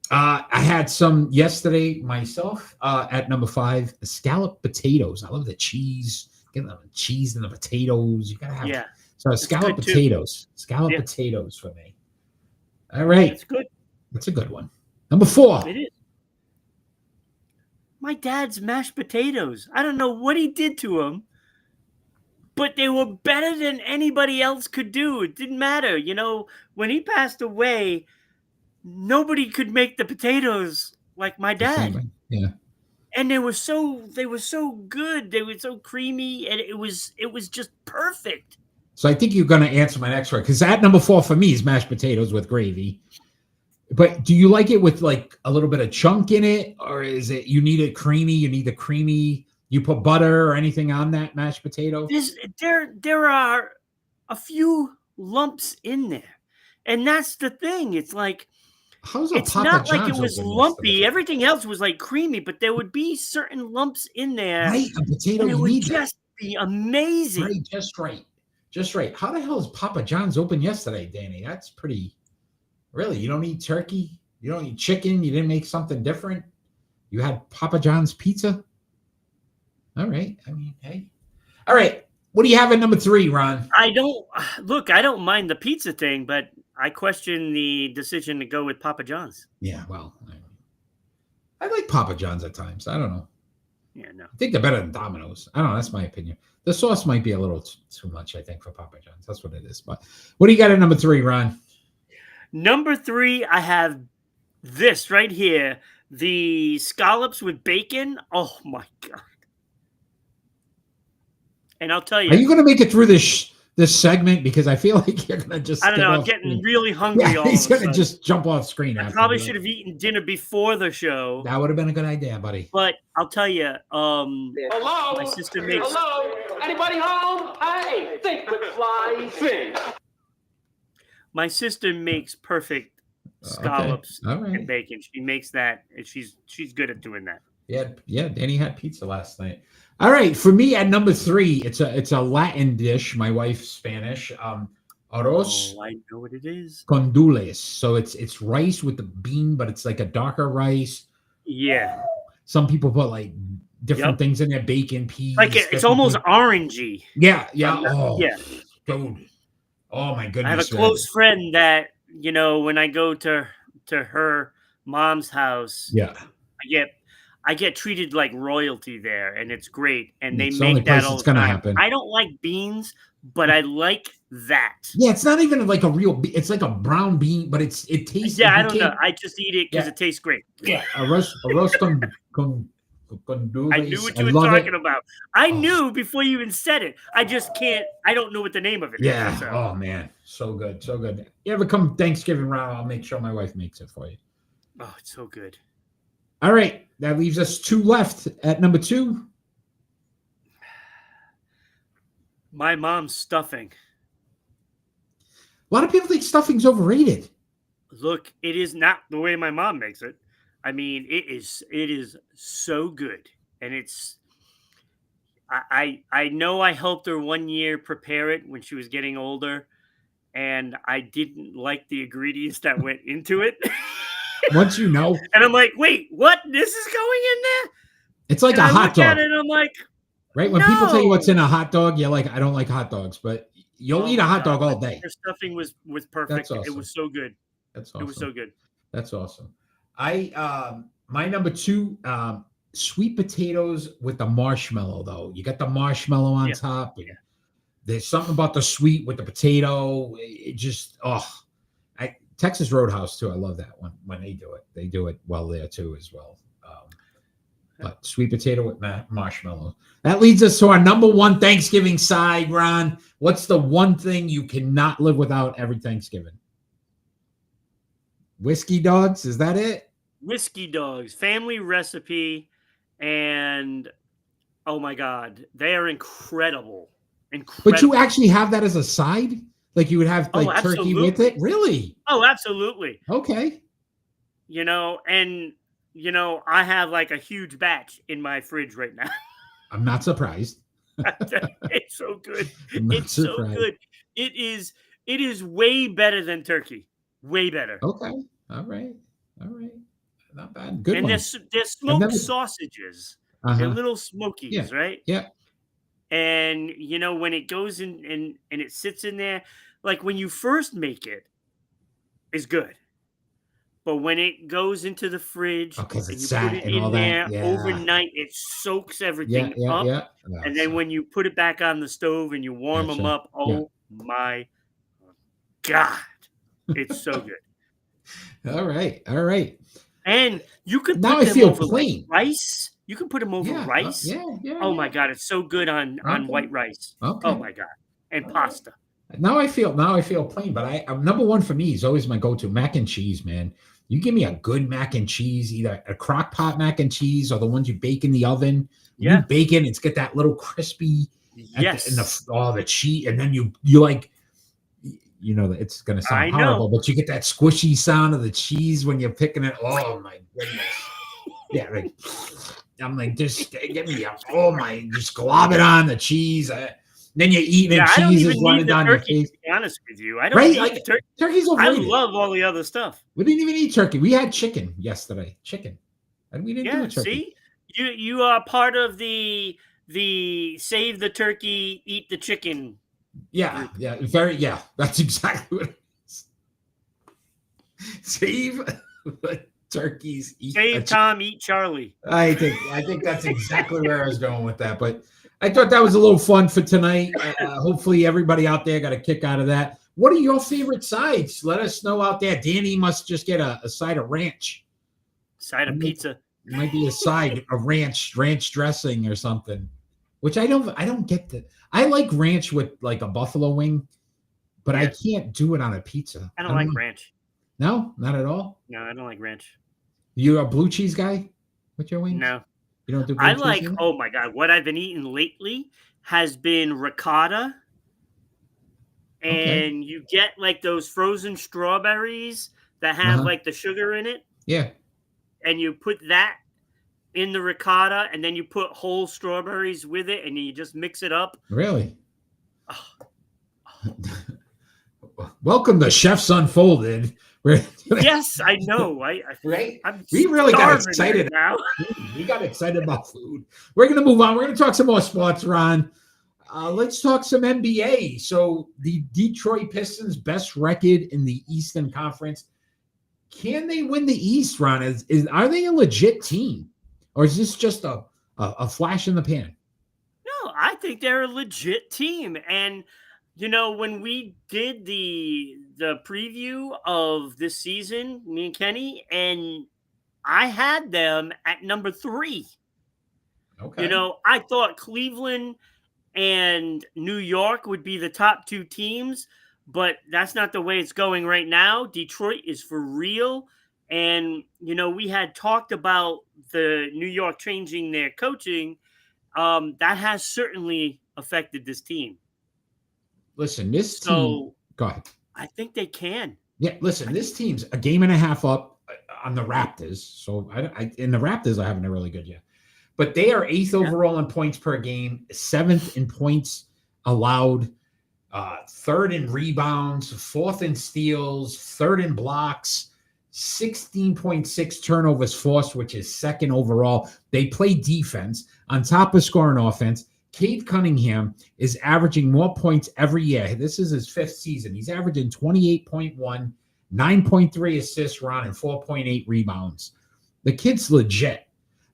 I had some yesterday myself at number 5, scalloped potatoes. I love the cheese. Get the cheese and the potatoes. You gotta have so scalloped potatoes. Scalloped potatoes for me. All right. It's good. That's a good one. Number 4. It is. My dad's mashed potatoes. I don't know what he did to them. But they were better than anybody else could do. It didn't matter. You know, when he passed away, nobody could make the potatoes like my dad. Yeah. And they were so good. They were so creamy, and it was just perfect. So I think you're going to answer my next one because at number 4 for me is mashed potatoes with gravy. But do you like it with like a little bit of chunk in it, or is it you need it creamy? You need the creamy. You put butter or anything on that mashed potato? There are a few lumps in there, and that's the thing. It's like it's not like it was lumpy. Everything else was like creamy, but there would be certain lumps in there. Right, a potato. And it would just be amazing. Right, just right. How the hell is Papa John's open yesterday, Danny? That's pretty. Really, you don't eat turkey? You don't eat chicken? You didn't make something different? You had Papa John's pizza? All right. I mean, hey. All right. What do you have at number 3, Ron? I don't mind the pizza thing, but I question the decision to go with Papa John's. Yeah, well, I like Papa John's at times. I don't know. Yeah, no. I think they're better than Domino's. I don't know. That's my opinion. The sauce might be a little too much, I think, for Papa John's. That's what it is. But what do you got at number 3, Ron? Number 3, I have this right here. The scallops with bacon. Oh, my God. And I'll tell you. Are you going to make it through this this segment because I feel like you're gonna just. I don't get know. I'm off getting screen. really hungry. Yeah, all he's of a gonna sudden. just jump off screen. I after probably that. should have eaten dinner before the show. That would have been a good idea, buddy. But I'll tell you, Hello? my sister makes. Hello? Anybody home? Hey, think McFly, think. My sister makes perfect scallops All right. and bacon. She makes that, and she's good at doing that. Yeah. Danny had pizza last night. All right, for me at number 3, it's a Latin dish. My wife's Spanish. Arroz Oh, I know what it is. con dulces. So it's rice with the bean, but it's like a darker rice. Yeah, Some people put like different Yep. things in there, bacon, peas. like it's different almost things. orangey. Yeah. Yeah. Dude. Oh my goodness. I have a man. close friend that when I go to her mom's house, Yeah. I get treated like royalty there, and it's great. And they It's the only make that place all it's the gonna time. happen. I don't like beans, but I like that. Yeah, it's not even like a real. It's like a brown bean, but it tastes. Yeah, you I don't know. can't- I just eat it because Yeah. it tastes great. Yeah, arroz con dulces. I knew what you were love talking it. about. I Oh. knew before you even said it. I just can't. I don't know what the name of it is. Yeah. so. Oh man, so good, so good. You ever come Thanksgiving round? I'll make sure my wife makes it for you. Oh, it's so good. All right, that leaves us 2 left at number 2. My mom's stuffing. A lot of people think stuffing's overrated. Look, it is not the way my mom makes it. I mean, it is so good. And it's I know I helped her one year prepare it when she was getting older, and I didn't like the ingredients that went into it. Once you know, And I'm like, wait, what? This is going in there? it's like And a I hot look at dog, it and I'm like, right? When people tell you what's no. in a hot dog, you're like, I don't like hot dogs, but you'll eat a my hot God, dog all day. Her stuffing was perfect. That's It awesome. was so good. That's awesome. It was so good. That's awesome. My number 2, sweet potatoes with the marshmallow though. You got the marshmallow on Yeah. top. And there's something about the sweet with the potato. It just Texas Roadhouse too. I love that one when they do it. They do it well there too as well. But sweet potato with marshmallow. That leads us to our number 1 Thanksgiving side, Ron. What's the one thing you cannot live without every Thanksgiving? Whiskey dogs, is that it? Whiskey dogs, family recipe, and oh my God, they are incredible. Incredible. But you actually have that as a side? Like you would have like turkey with it? Really? Oh, absolutely. Okay. I have like a huge batch in my fridge right now. I'm not surprised. It's so good. I'm not It's so surprised. good. It is way better than turkey. Way better. Okay. All right. Not bad. Good and one. they're smoked never- sausages. Uh-huh. They're little smokies, right? Yeah. And when it goes in and it sits in there, like when you first make it, is good. But when it goes into the fridge and 'cause you it's put sat it and in all there that. Yeah. overnight, it soaks everything Yeah. up. And then when you put it back on the stove and you warm them Gotcha. up, oh my God, it's so good. All right. And you could Now put I them feel over plain. like rice. You can put them over rice. Yeah. Oh my God, it's so good on Okay. white rice. Okay. Oh my God, and pasta. Now I feel plain, but I'm number 1 for me is always my go-to mac and cheese, man. You give me a good mac and cheese, either a crock pot mac and cheese or the ones you bake in the oven. Yeah. You bake it, it's got that little crispy Yes. the cheese, and then you like, it's gonna I sound know. horrible, but you get that squishy sound of the cheese when you're picking it. Oh my goodness. Yeah, like I'm like, just get me up. Oh my, just glob it on the cheese. Then you're eating I don't cheese even is running need the down your turkey, face. to be honest with you. I don't Right? need Like, the turkey. Turkey's I overrated. love all the other stuff. We didn't even eat turkey. We had chicken yesterday. And we didn't do Yeah, a turkey. see? You are part of the save the turkey, eat the chicken. Yeah. That's exactly what it is. Save the turkeys. Eat Save Tom, eat Charlie. I think that's exactly where I was going with that. But I thought that was a little fun for tonight. Hopefully everybody out there got a kick out of that. What are your favorite sides? Let us know out there. Danny must just get a side of ranch. Side of pizza. It might be a side of ranch dressing or something. Which I don't get I like ranch with like a buffalo wing, but I Yeah. can't do it on a pizza. I don't like know. ranch. No, not at all. No, I don't like ranch. You a blue cheese guy with your wings? No. You don't do blue I cheese? like, either? oh my God, what I've been eating lately has been ricotta. Okay. And you get like those frozen strawberries that have Uh-huh. like the sugar in it. Yeah. And you put that in the ricotta, and then you put whole strawberries with it, and you just mix it up. Really? Oh, Welcome to Chefs Unfolded. yes, I know. Right? I'm We really got starving excited. right now. We got excited about food. We're going to move on. We're going to talk some more sports, Ron. Let's talk some NBA. So the Detroit Pistons, best record in the Eastern Conference. Can they win the East, Ron? Are they a legit team? Or is this just a flash in the pan? No, I think they're a legit team. And when we did the preview of this season, me and Kenny, and I had them at number 3. Okay. I thought Cleveland and New York would be the top 2 teams, but that's not the way it's going right now. Detroit is for real. And, we had talked about the New York changing their coaching. That has certainly affected this team. Listen, this team. So Go ahead. I think they can. Yeah, listen, this team's a game and a half up on the Raptors. So in the Raptors are having a really good year. But they are 8th overall in points per game, 7th in points allowed, 3rd in rebounds, 4th in steals, 3rd in blocks, 16.6 turnovers forced, which is 2nd overall. They play defense on top of scoring offense. Cade Cunningham is averaging more points every year. This is his 5th season. He's averaging 28.1, 9.3 assists, Ron, and 4.8 rebounds. The kid's legit.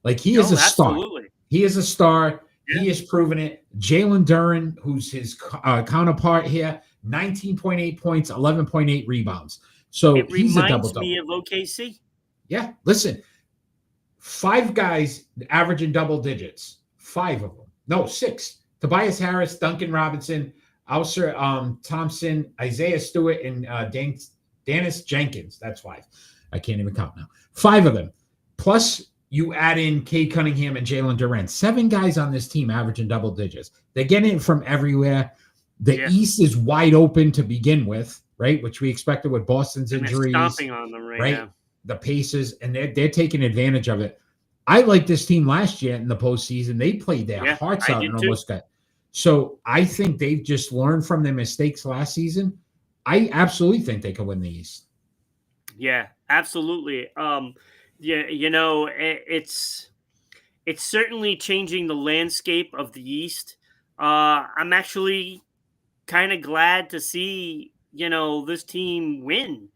Like, he is a star. Absolutely. He is a star. Yeah. He has proven it. Jalen Duren, who's his counterpart here, 19.8 points, 11.8 rebounds. So it he's a reminds double-double. me of OKC. Yeah, listen. 5 guys averaging double digits. 5 of them. No, 6. Tobias Harris, Duncan Robinson, Ausar Thompson, Isaiah Stewart, and Dennis Jenkins. That's 5. I can't even count now. 5 of them. Plus, you add in Cade Cunningham and Jalen Duren. 7 guys on this team averaging double digits. They're getting it from everywhere. The East is wide open to begin with, right? Which we expected with Boston's injuries. They're stomping on them right now. The Pacers, and they're taking advantage of it. I liked this team last year in the postseason. They played their hearts out and almost got. So I think they've just learned from their mistakes last season. I absolutely think they can win the East. Yeah, absolutely. It's certainly changing the landscape of the East. I'm actually kind of glad to see, this team win,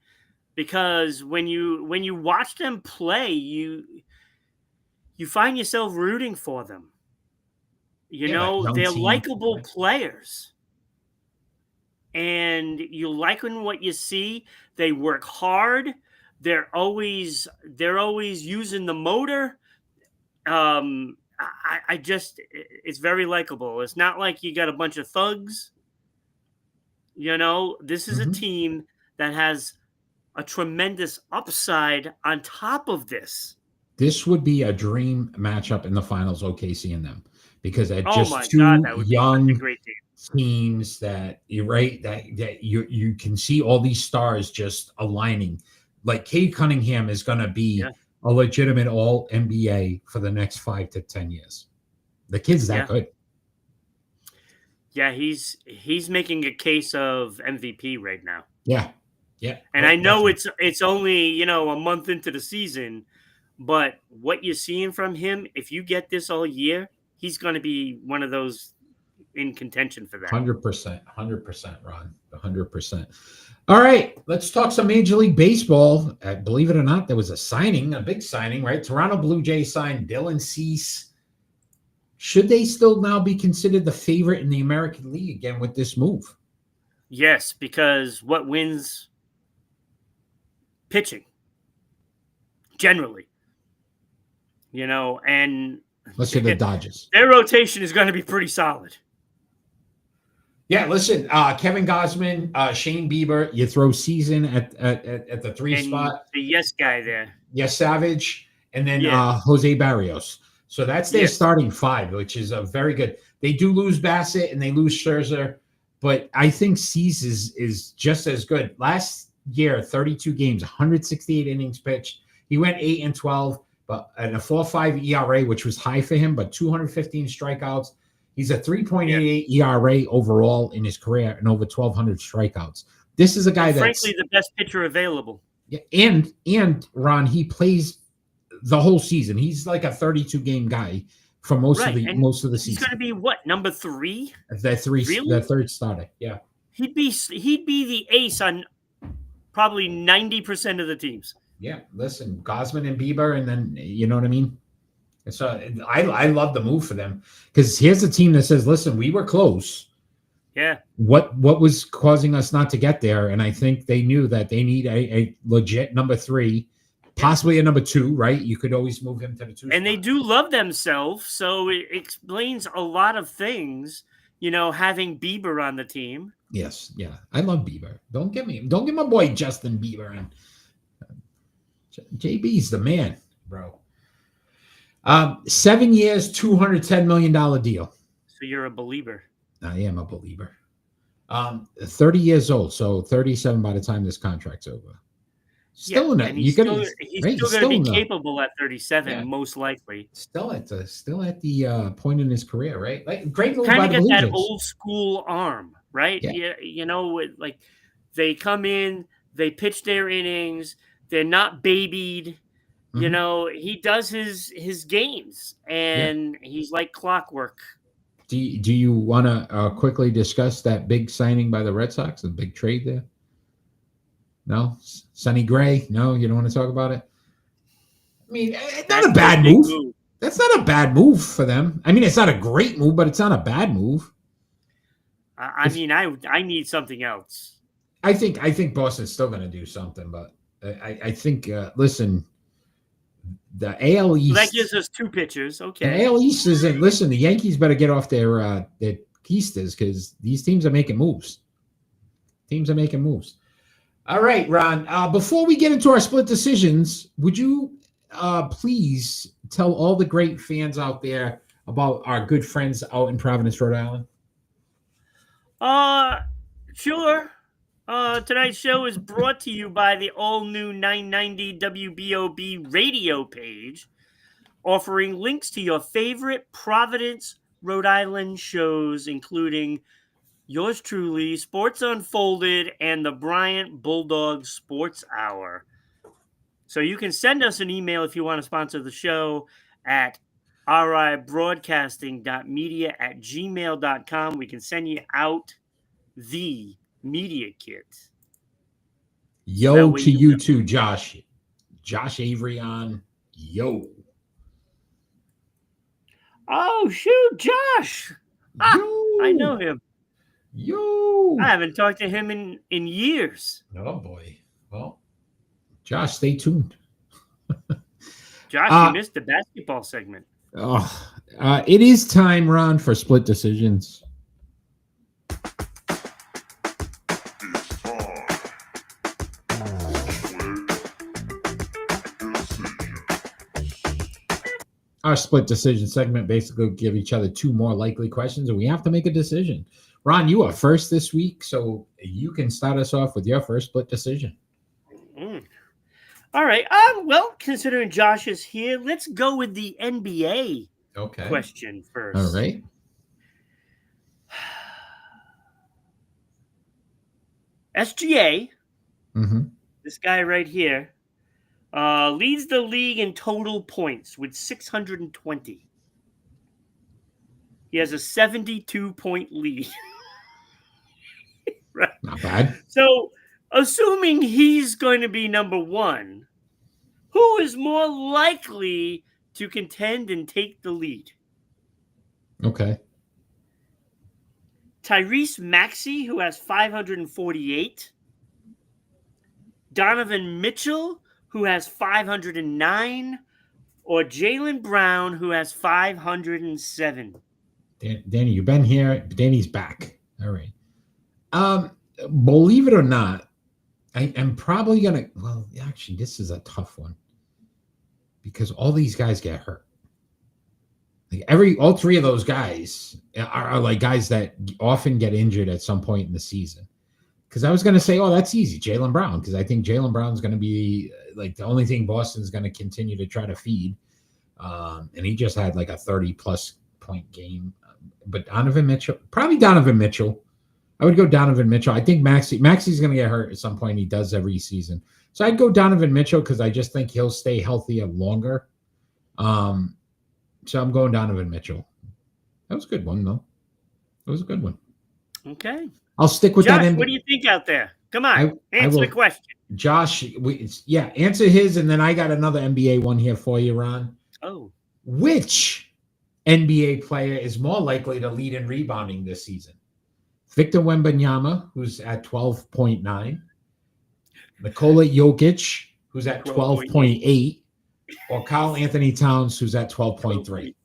because when you watch them play, you find yourself rooting for them. They're likable players. And you like what you see. They work hard. They're always using the motor. It's very likable. It's not like you got a bunch of thugs. This is a team that has a tremendous upside on top of this. This would be a dream matchup in the finals, OKC and them, because they're just two young teams that you're right, that you can see all these stars just aligning. Like Cade Cunningham is going to be a legitimate all NBA for the next 5 to 10 years. The kid's that good. Yeah, he's making a case of MVP right now. Yeah. And I know it's only, a month into the season, but what you're seeing from him, if you get this all year, he's going to be one of those in contention for that. 100%, Ron. 100%. All right, let's talk some Major League Baseball. Believe it or not, there was a big signing, right? Toronto Blue Jays signed Dylan Cease. Should they still now be considered the favorite in the American League again with this move? Yes, because what wins? Pitching. Generally. And let's say the Dodgers. Their rotation is going to be pretty solid. Yeah, listen, Kevin Gosman, Shane Bieber, you throw Season at the 3 And spot. the yes guy there. Yes, Savage, and then Yeah. Jose Barrios. So that's their Yes. starting 5, which is a very good. They do lose Bassett and they lose Scherzer, but I think Cease is just as good. Last year, 32 games, 168 innings pitched. He went 8-12, but at a 4.5 ERA, which was high for him, but 215 strikeouts. He's a 3.88 ERA overall in his career and over 1,200 strikeouts. This is a guy that's frankly the best pitcher available. Yeah, and Ron, he plays the whole season. He's like a 32 game guy for most of the He's season. going to be what, number 3? The third starter. Yeah, he'd be the ace on probably 90% of the teams. Yeah, listen, Gosman and Bieber, and then you know what I mean. So I love the move for them because here's a team that says, "Listen, we were close. Yeah. What was causing us not to get there?" And I think they knew that they need a legit number 3, possibly a number 2. Right? You could always move him to the 2. And they do love themselves, so it explains a lot of things. You know, having Bieber on the team. Yes, yeah, I love Bieber. Don't get my boy Justin Bieber and JB's the man, bro. 7 years, $210 million deal. So you're a believer. I am a believer. 30 years old, so 37 by the time this contract's over. Still in it. He's still going to be capable at 37, most likely. Still at the point in his career, right? Like great move kind by of the get Blue that Jays. old school arm, right? Yeah, you know, like they come in, they pitch their innings, they're not babied. You know, he does his games, and he's like clockwork. Do you want to quickly discuss that big signing by the Red Sox, the big trade there? No? Sonny Gray? No, you don't want to talk about it? I mean, it's not a bad move. That's not a bad move for them. I mean, it's not a great move, but it's not a bad move. I mean, I need something else. I think Boston's still going to do something, but I think, listen, the AL East. So that gives us 2 pitchers. Okay. The AL East isn't. Listen, the Yankees better get off their keisters because these teams are making moves. All right, Ron. Before we get into our split decisions, would you please tell all the great fans out there about our good friends out in Providence, Rhode Island? Sure. Tonight's show is brought to you by the all-new 990 WBOB radio page, offering links to your favorite Providence, Rhode Island shows, including yours truly, Sports Unfolded, and the Bryant Bulldog Sports Hour. So you can send us an email if you want to sponsor the show at ribroadcasting.media@gmail.com. We can send you out the media kit. Yo to you too, Josh Avery on. Yo. Oh shoot, Josh. I know him. Yo. I haven't talked to him in years. Oh boy. Well, Josh, stay tuned. Josh, you missed the basketball segment. It is time, Ron, for split decisions. Our split decision segment basically give each other 2 more likely questions, and we have to make a decision. Ron, you are first this week, so you can start us off with your first split decision. All right. Well, considering Josh is here, let's go with the NBA question first. All right. SGA, this guy right here, leads the league in total points with 620. He has a 72-point lead. Right. Not bad. So, assuming he's going to be number 1, who is more likely to contend and take the lead? Okay. Tyrese Maxey, who has 548. Donovan Mitchell, who has 509. Or Jaylen Brown, who has 507. Danny, you've been here. Danny's back. All right. Believe it or not, I'm probably gonna. Well, actually, this is a tough one because all these guys get hurt. Like all three of those guys are like guys that often get injured at some point in the season. Because I was going to say, oh, that's easy, Jaylen Brown, because I think Jaylen Brown's going to be like the only thing Boston's going to continue to try to feed. And he just had like a 30-plus point game. But Donovan Mitchell, probably Donovan Mitchell. I would go Donovan Mitchell. I think Maxi's going to get hurt at some point. He does every season. So I'd go Donovan Mitchell because I just think he'll stay healthier longer. So I'm going Donovan Mitchell. That was a good one, though. That was a good one. Okay. I'll stick with Josh, that. what do you think out there? Come on, answer the question. Josh, answer his, and then I got another NBA one here for you, Ron. Oh. Which NBA player is more likely to lead in rebounding this season? Victor Wembanyama, who's at 12.9. Nikola Jokic, who's at 12.8. Or Karl Anthony Towns, who's at 12.3.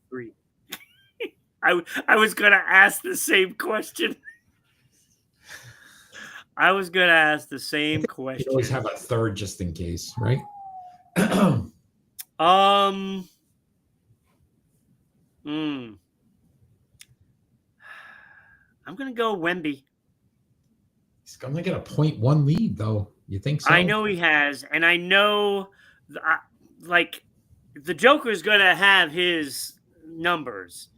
I was going to ask the same question. You always have a third just in case, right? I'm going to go Wemby. He's going to get a 0.1 lead, though. You think so? I know he has, and I know, the Joker's going to have his numbers,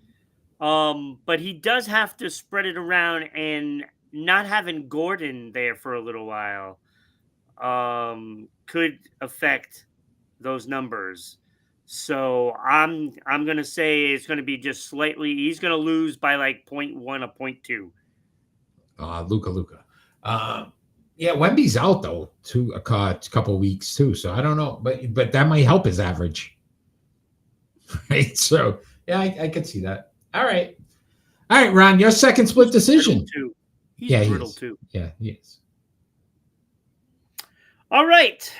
but he does have to spread it around, and not having Gordon there for a little while could affect those numbers. So I'm going to say it's going to be just slightly. He's going to lose by like 0.1 or 0.2. Luka. Yeah, Wemby's out though a couple of weeks too. So I don't know, but that might help his average, right? So yeah, I could see that. All right, Ron, your second split decision. He's brittle too. Yeah, he is. All right.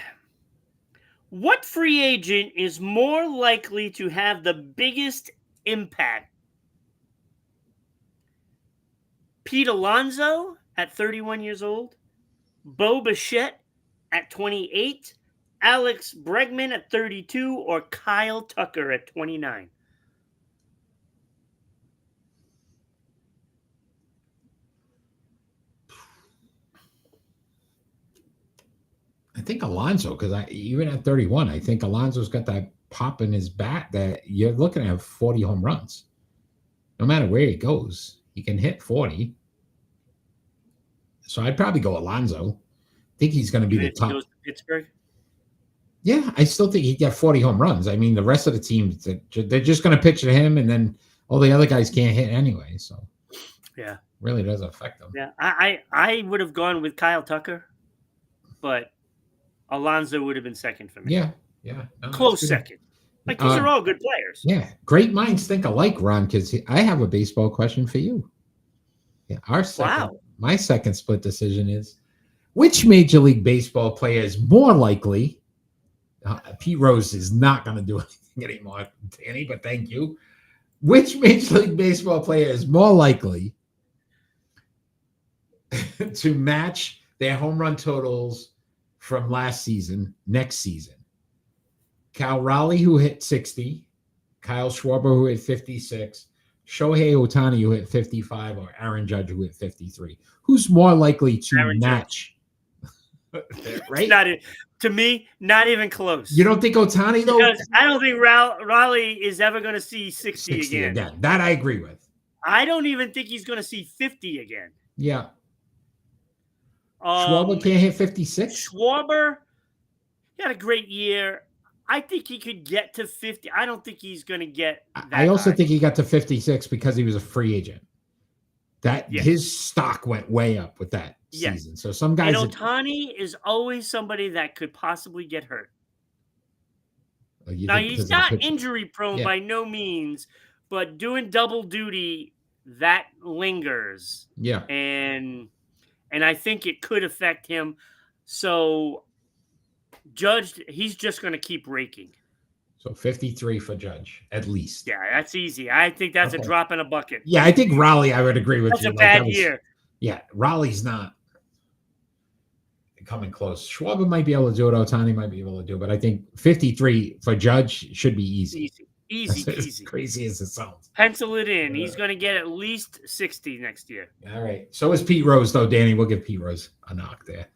What free agent is more likely to have the biggest impact? Pete Alonso at 31 years old, Bo Bichette at 28, Alex Bregman at 32, or Kyle Tucker at 29? I think Alonso, because even at 31, I think Alonso's got that pop in his bat that you're looking at 40 home runs. No matter where he goes, he can hit 40. So I'd probably go Alonso. I think he's going to be the top. He goes to Pittsburgh? Yeah, I still think he'd get 40 home runs. I mean, the rest of the teams, they're just going to pitch to him, and then all the other guys can't hit anyway. So yeah, really doesn't affect them. Yeah, I would have gone with Kyle Tucker, but Alonso would have been second for me. Yeah. No, close second. Like, these are all good players. Yeah, great minds think alike, Ron, because I have a baseball question for you. Yeah, my second split decision is, which Major League Baseball player is more likely, Pete Rose is not going to do anything anymore, Danny, but thank you. Which Major League Baseball player is more likely to match their home run totals from last season, next season? Cal Raleigh, who hit 60, Kyle Schwarber, who hit 56, Shohei Ohtani, who hit 55, or Aaron Judge, who hit 53. Who's more likely to match? Right? To me, not even close. You don't think Ohtani, though? Because I don't think Raleigh is ever going to see 60 again. That I agree with. I don't even think he's going to see 50 again. Yeah. Schwarber can't hit 56? Schwarber, he had a great year. I think he could get to 50. I don't think he's going to get that I also high. think he got to 56 because he was a free agent. His stock went way up with that season. So some guys. And Ohtani is always somebody that could possibly get hurt. Now, he's not injury prone by no means, but doing double duty, that lingers. Yeah. And I think it could affect him. So Judge, he's just going to keep raking. So 53 for Judge, at least. Yeah, that's easy. I think that's a drop in a bucket. Yeah, I think Raleigh, I would agree with you. That's a bad year. Yeah, Raleigh's not coming close. Schwarber might be able to do it. Otani might be able to do it. But I think 53 for Judge should be easy. Easy That's as peasy. crazy as it sounds. Pencil it in. He's going to get at least 60 next year. All right. So is Pete Rose, though, Danny. We'll give Pete Rose a knock there.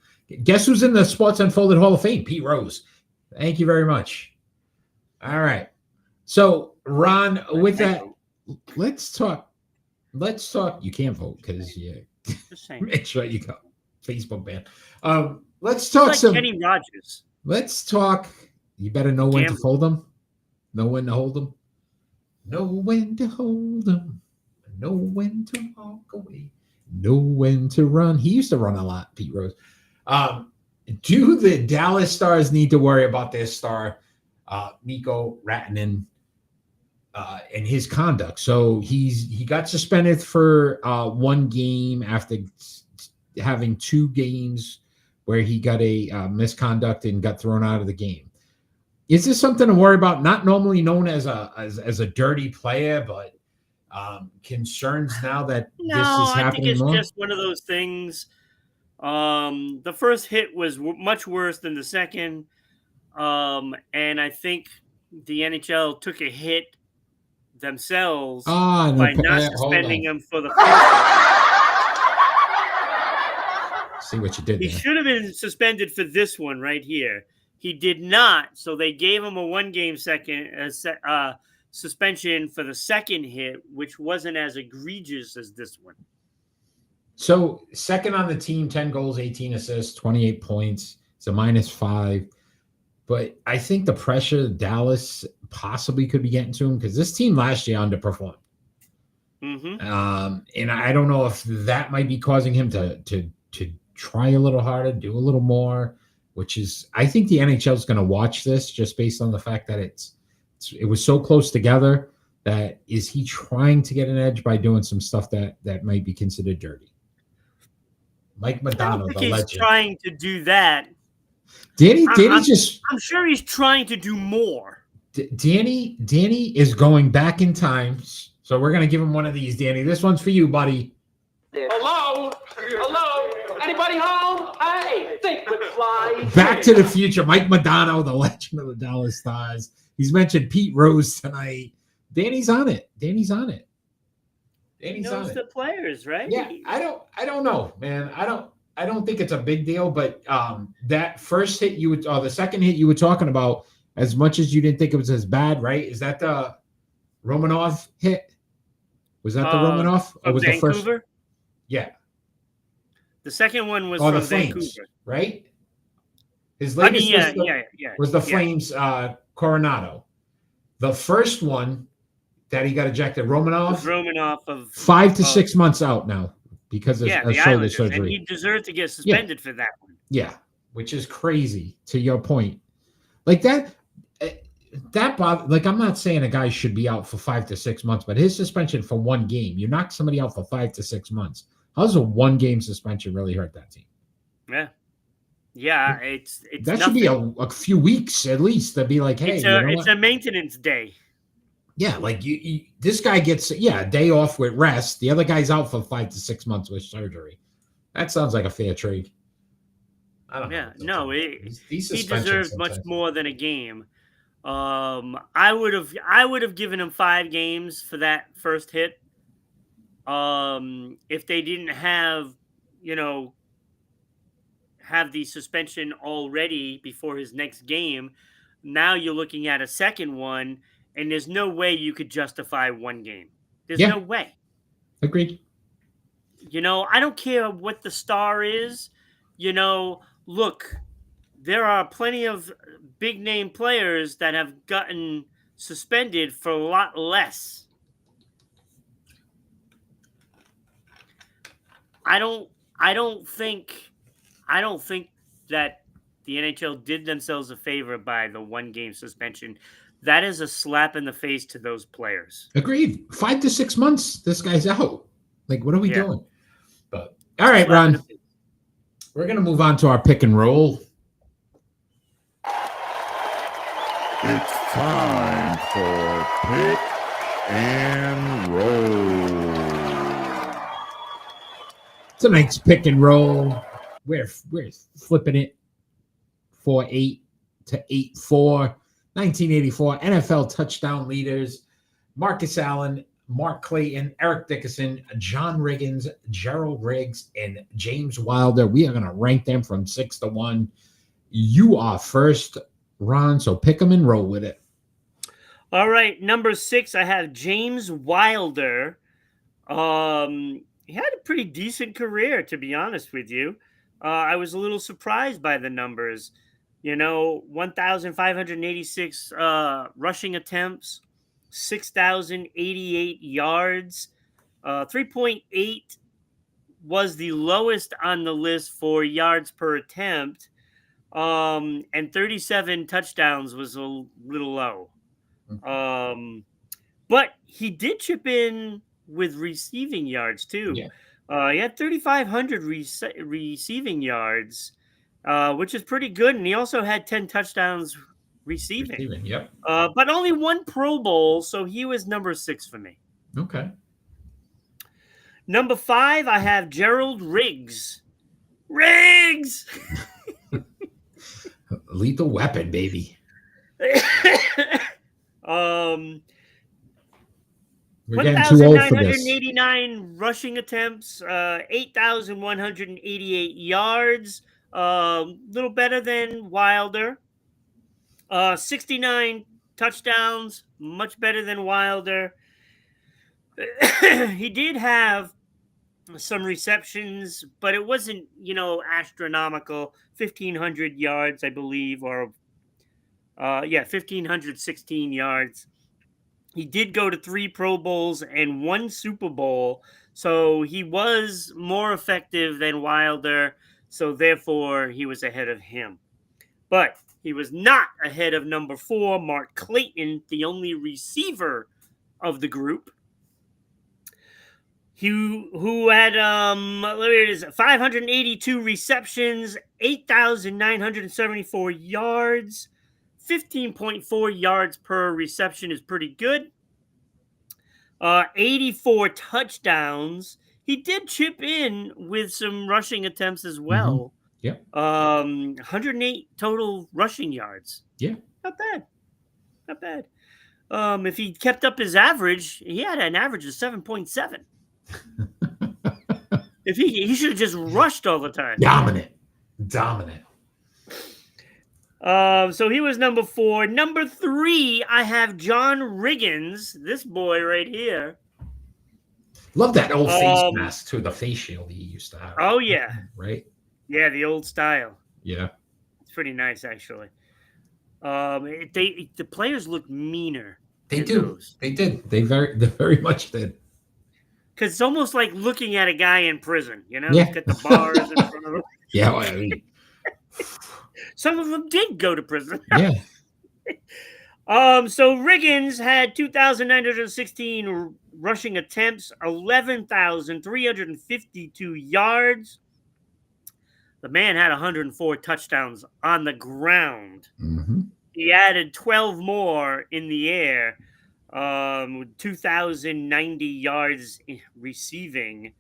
Guess who's in the Sports Unfolded Hall of Fame? Pete Rose. Thank you very much. All right. So, Ron, with that, let's talk. You can't vote because Just saying. make sure you go. Facebook ban. Let's talk It's like Kenny Rogers. Let's talk. You better know when to Gambling. fold them. Know when to hold them. Know when to hold them. Know when to walk away. Know when to run. He used to run a lot, Pete Rose. Do the Dallas Stars need to worry about their star, Mikko Rantanen, and his conduct? So he got suspended for one game after having 2 games where he got a misconduct and got thrown out of the game. Is this something to worry about? Not normally known as a dirty player, but concerns now that this is happening. I think it's more? just one of those things. The first hit was much worse than the second, and I think the NHL took a hit themselves by not suspending him for the first one. See what you did He there. should have been suspended for this one right here. He did not, so they gave him a 1-game suspension for the second hit, which wasn't as egregious as this one. So second on the team, 10 goals, 18 assists, 28 points. It's a -5. But I think the pressure Dallas possibly could be getting to him because this team last year underperformed. Mm-hmm. And I don't know if that might be causing him to try a little harder, do a little more, which is, I think the NHL is going to watch this just based on the fact that it was so close together. That is he trying to get an edge by doing some stuff that might be considered dirty? Mike Madonna, the he's legend, trying to do that. I'm sure he's trying to do more. Danny is going back in time, so we're gonna give him one of these. Danny, this one's for you, buddy. Hello? Anybody home? Hey, think with fly. Back to the Future. Mike Madonna, the legend of the Dallas Stars. He's mentioned Pete Rose tonight. Danny's on it. He knows the players, right? Yeah, I don't know, man. I don't think it's a big deal, but that first hit the second hit you were talking about, as much as you didn't think it was as bad, right? Is that the Romanov hit? Was that the Romanov? Or was Vancouver? the first? Yeah. The second one was from the Vancouver, Flames, right? His latest was the Flames Coronado. The first one that he got ejected, Romanov of 5 to 6 months out now because of the shoulder surgery. And he deserved to get suspended for that one. Yeah, which is crazy to your point. Like that bothers. Like, I'm not saying a guy should be out for 5 to 6 months, but his suspension for one game, you knock somebody out for 5 to 6 months. How does a 1-game suspension really hurt that team? Yeah, it's that nothing. should be a few weeks at least to be like, hey, it's a maintenance day. Yeah, like this guy gets a day off with rest. The other guy's out for 5 to 6 months with surgery. That sounds like a fair trade. I don't know. Yeah, no, he deserves much sometimes. more than a game. I would have given him 5 games for that first hit. If they didn't have the suspension already before his next game, now you're looking at a second one, and there's no way you could justify 1 game. There's no way. Agreed. I don't care what the star is. Look, there are plenty of big name players that have gotten suspended for a lot less. I don't think that the NHL did themselves a favor by the 1-game suspension. That is a slap in the face to those players. Agreed. 5 to 6 months, this guy's out. Like, what are we doing? But all right, Ron, we're gonna move on to our pick and roll. It's time for pick and roll. Tonight's pick and roll. We're flipping it 4-8 to 8-4. 1984 NFL touchdown leaders: Marcus Allen, Mark Clayton, Eric Dickerson, John Riggins, Gerald Riggs, and James Wilder. We are going to rank them from 6 to 1. You are first, Ron, so pick them and roll with it. All right, number 6, I have James Wilder. He had a pretty decent career, to be honest with you. I was a little surprised by the numbers. 1,586 rushing attempts, 6,088 yards, 3.8 was the lowest on the list for yards per attempt, and 37 touchdowns was a little low. But he did chip in with receiving yards too. Yeah. He had 3,500 receiving yards, which is pretty good. And he also had 10 touchdowns receiving. Yep. But only one Pro Bowl, so he was number 6 for me. Okay. Number 5, I have Gerald Riggs. Riggs! Lethal weapon, baby. We're getting too old for this. 1,989 rushing attempts, 8,188 yards, little better than Wilder. 69 touchdowns, much better than Wilder. He did have some receptions, but it wasn't, astronomical. 1,500 yards, I believe, or 1,516 yards. He did go to 3 Pro Bowls and 1 Super Bowl, so he was more effective than Wilder, so therefore he was ahead of him. But he was not ahead of number 4, Mark Clayton, the only receiver of the group, who had 582 receptions, 8,974 yards. 15.4 yards per reception is pretty good. 84 touchdowns. He did chip in with some rushing attempts as well. Yep. 108 total rushing yards. Yeah. Not bad. Not bad. If he kept up his average, he had an average of 7.7. If he should have just rushed all the time. Dominant. So he was number 4. Number 3, I have John Riggins, this boy right here. Love that old face mask too, the face shield he used to have. Oh, yeah. Right? Yeah, the old style. Yeah. It's pretty nice, actually. The players look meaner. They do. Those. They did. They very much did. Because it's almost like looking at a guy in prison, Yeah. He's got the bars in front of him. Yeah, well, I mean, some of them did go to prison. Yeah. So Riggins had 2,916 rushing attempts, 11,352 yards. The man had 104 touchdowns on the ground. Mm-hmm. He added 12 more in the air, with 2,090 yards receiving.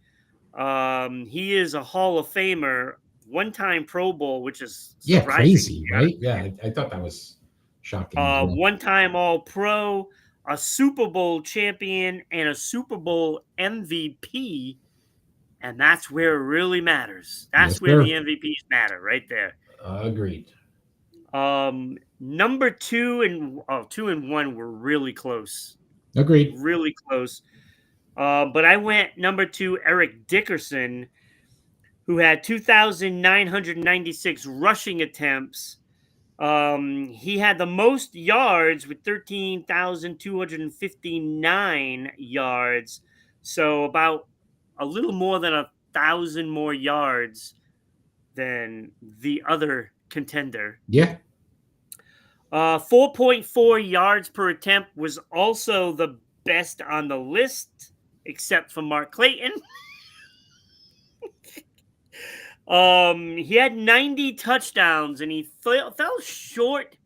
He is a Hall of Famer, one-time Pro Bowl, which is crazy, right? Yeah, I thought that was shocking. One-time All-Pro, a Super Bowl champion, and a Super Bowl MVP, and that's where it really matters. That's where the MVPs matter, right there. Agreed. Number 2 and 1 were really close. Agreed. Really close. But I went number 2, Eric Dickerson, who had 2,996 rushing attempts. He had the most yards with 13,259 yards. So about a little more than 1,000 more yards than the other contender. Yeah. 4.4 yards per attempt was also the best on the list, except for Mark Clayton. He had 90 touchdowns, and he fell short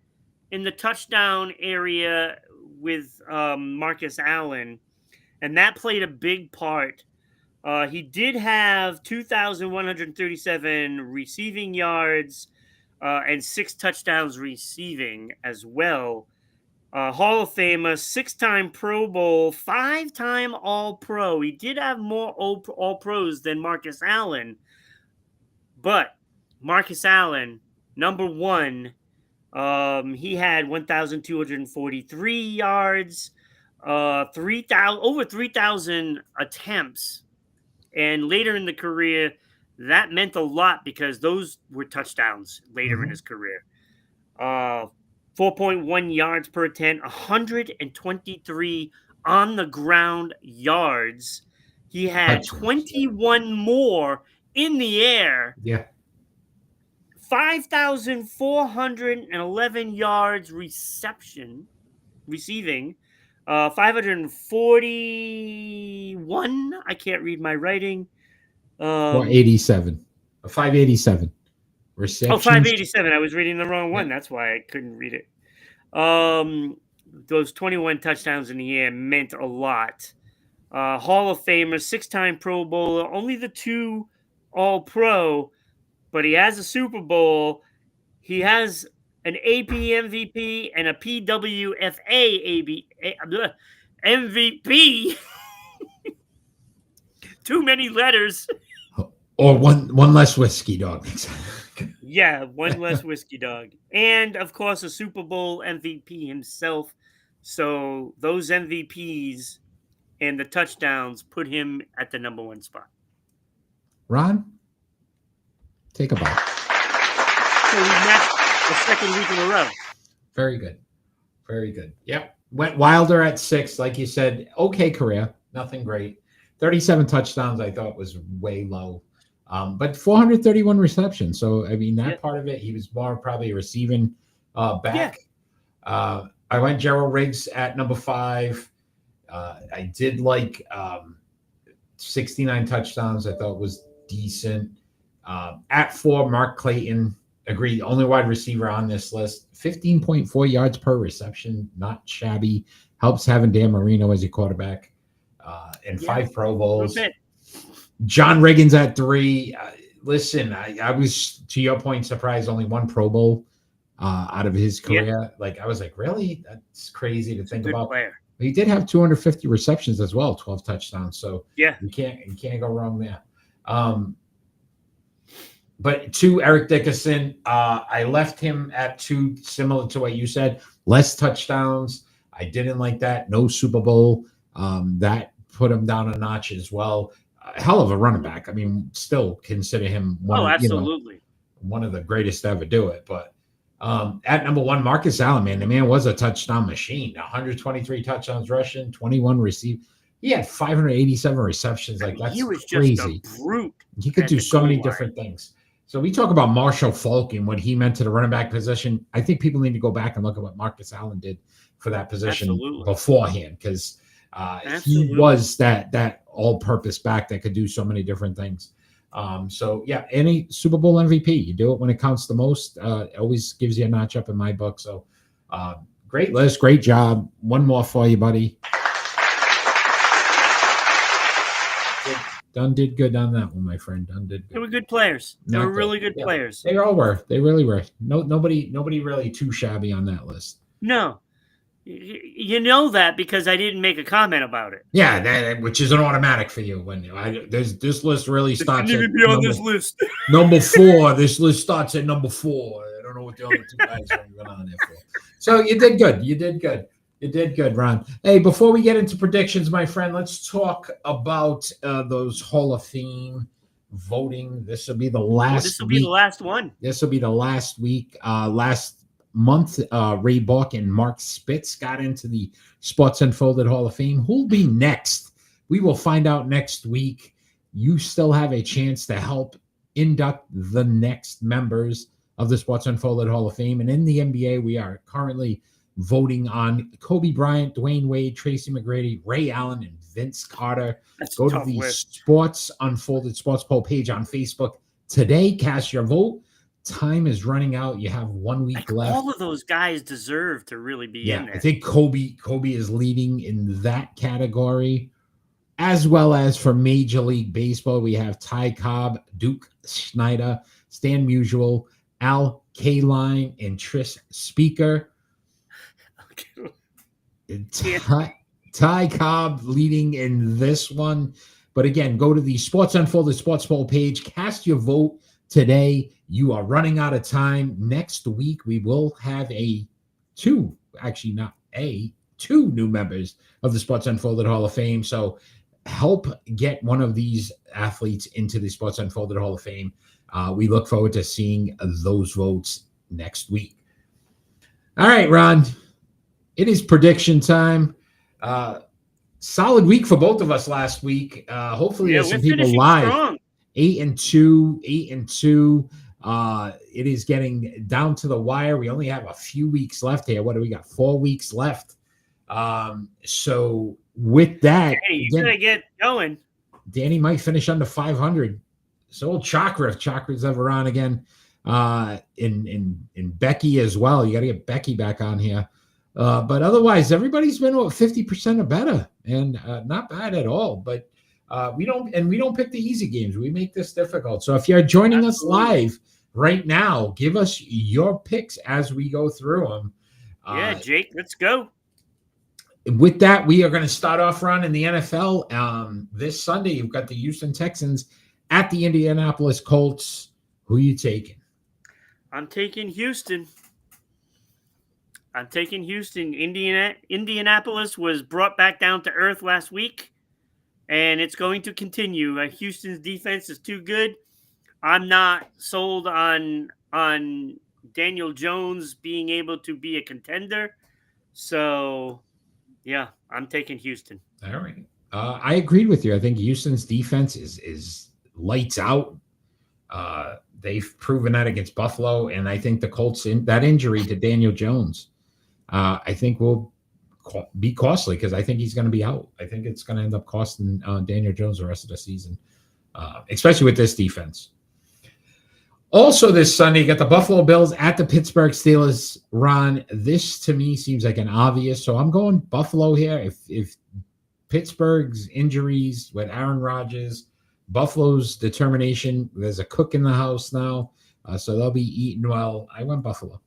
in the touchdown area with Marcus Allen, and that played a big part. He did have 2,137 receiving yards and 6 touchdowns receiving as well. Hall of Famer, 6-time Pro Bowl, 5-time All Pro. He did have more All Pros than Marcus Allen, but Marcus Allen, number one, he had 1,243 yards, 3,000 over 3,000 attempts, and later in the career, that meant a lot because those were touchdowns later in his career. 4.1 yards per attempt, 123 on the ground yards. He had 21 more in the air. Yeah. 5,411 yards receiving. 541. I can't read my writing. 487. 587. Receptions. 587. I was reading the wrong one. That's why I couldn't read it. Those 21 touchdowns in the air meant a lot. Hall of Famer, 6-time Pro Bowler, only the 2 All Pro, but he has a Super Bowl. He has an AP MVP and a PWFA MVP. Too many letters. Or one less whiskey, dog. Yeah, one less whiskey dog. And, of course, a Super Bowl MVP himself. So those MVPs and the touchdowns put him at the number 1 spot. Ron, take a bite. So he matched the second week in a row. Very good. Very good. Yep. Went Wilder at 6, like you said. Okay career. Nothing great. 37 touchdowns I thought was way low. But 431 receptions. So, I mean, that part of it, he was more probably receiving back. Yeah. I went Gerald Riggs at number 5. I did like 69 touchdowns. I thought was decent. At 4, Mark Clayton, agreed. Only wide receiver on this list. 15.4 yards per reception. Not shabby. Helps having Dan Marino as your quarterback. And 5 Pro Bowls. John Riggins at 3. Listen, I was, to your point, surprised only 1 Pro Bowl out of his career. Yeah. Like, I was like, really? That's crazy to think about. Player. He did have 250 receptions as well, 12 touchdowns. So yeah, you can't go wrong there. But 2, Eric Dickerson, I left him at 2, similar to what you said. Less touchdowns. I didn't like that. No Super Bowl. That put him down a notch as well. Hell of a running back. I mean, still consider him absolutely one of the greatest to ever do it. But at number 1, Marcus Allen, man, the man was a touchdown machine. 123 touchdowns rushing, 21 received. He had 587 receptions. Like, that's he was crazy. Just a brute. He could do so many different things. So we talk about Marshall Faulk and what he meant to the running back position. I think people need to go back and look at what Marcus Allen did for that position beforehand, because he was that all-purpose back that could do so many different things. So, yeah, any Super Bowl MVP, you do it when it counts the most. Always gives you a notch up in my book. So, great list, great job. One more for you, buddy. Dunn did good on that one, my friend. Dunn did good. They were good players. They were really good players. They all were. They really were. Nobody really too shabby on that list. No. You know that because I didn't make a comment about it. Yeah, which is an automatic for you. When this list really starts. Didn't even be on this list. Number 4. This list starts at number 4. I don't know what the other 2 guys are going on there for. So you did good. You did good, Ron. Hey, before we get into predictions, my friend, let's talk about those Hall of Fame voting. This will be the last. This will be the last one. This will be the last week. Last month, Ray Buck and Mark Spitz got into the Sports Unfolded Hall of Fame. Who'll be next? We will find out next week. You still have a chance to help induct the next members of the Sports Unfolded Hall of Fame. And in the NBA, we are currently voting on Kobe Bryant, Dwayne Wade, Tracy McGrady, Ray Allen, and Vince Carter. Go to the Sports Unfolded Sports Poll page on Facebook today. Cast your vote. Time is running out. You have 1 week left. All of those guys deserve to really be in there. I think Kobe is leading in that category. as well as for Major League Baseball, we have Ty Cobb, Duke Snyder, Stan Musial, Al Kaline, and Tris Speaker. Ty Cobb leading in this one. But again, go to the Sports Unfolded Sports Poll page. Cast your vote today. You are running out of time. Next week, we will have two new members of the Sports Unfolded Hall of Fame. So help get one of these athletes into the Sports Unfolded Hall of Fame. We look forward to seeing those votes next week. All right, Ron. It is prediction time. Solid week for both of us last week. Hopefully, there's some people live. Strong. 8-2. It is getting down to the wire. We only have a few weeks left here. What do we got? 4 weeks left. So with that, you gotta get going. Danny might finish under 500. So old Chakra, if Chakra's ever on again. In Becky as well. You got to get Becky back on here. But otherwise, everybody's been 50% or better, and not bad at all. But we don't pick the easy games. We make this difficult. So if you're joining us live right now, give us your picks as we go through them. Yeah, Jake, let's go. With that, we are going to start off, Ron, in the NFL. This Sunday, you've got the Houston Texans at the Indianapolis Colts. Who are you taking? I'm taking Houston. Indianapolis was brought back down to earth last week, and it's going to continue. Houston's defense is too good. I'm not sold on Daniel Jones being able to be a contender. So, yeah, I'm taking Houston. All right. I agreed with you. I think Houston's defense is lights out. They've proven that against Buffalo, and I think the Colts, that injury to Daniel Jones, I think will be costly because I think he's going to be out. I think it's going to end up costing Daniel Jones the rest of the season, especially with this defense. Also this Sunday, you got the Buffalo Bills at the Pittsburgh Steelers. Ron, this to me seems like an obvious, so I'm going Buffalo here. If Pittsburgh's injuries with Aaron Rodgers, Buffalo's determination, there's a cook in the house now, so they'll be eating well. I went Buffalo.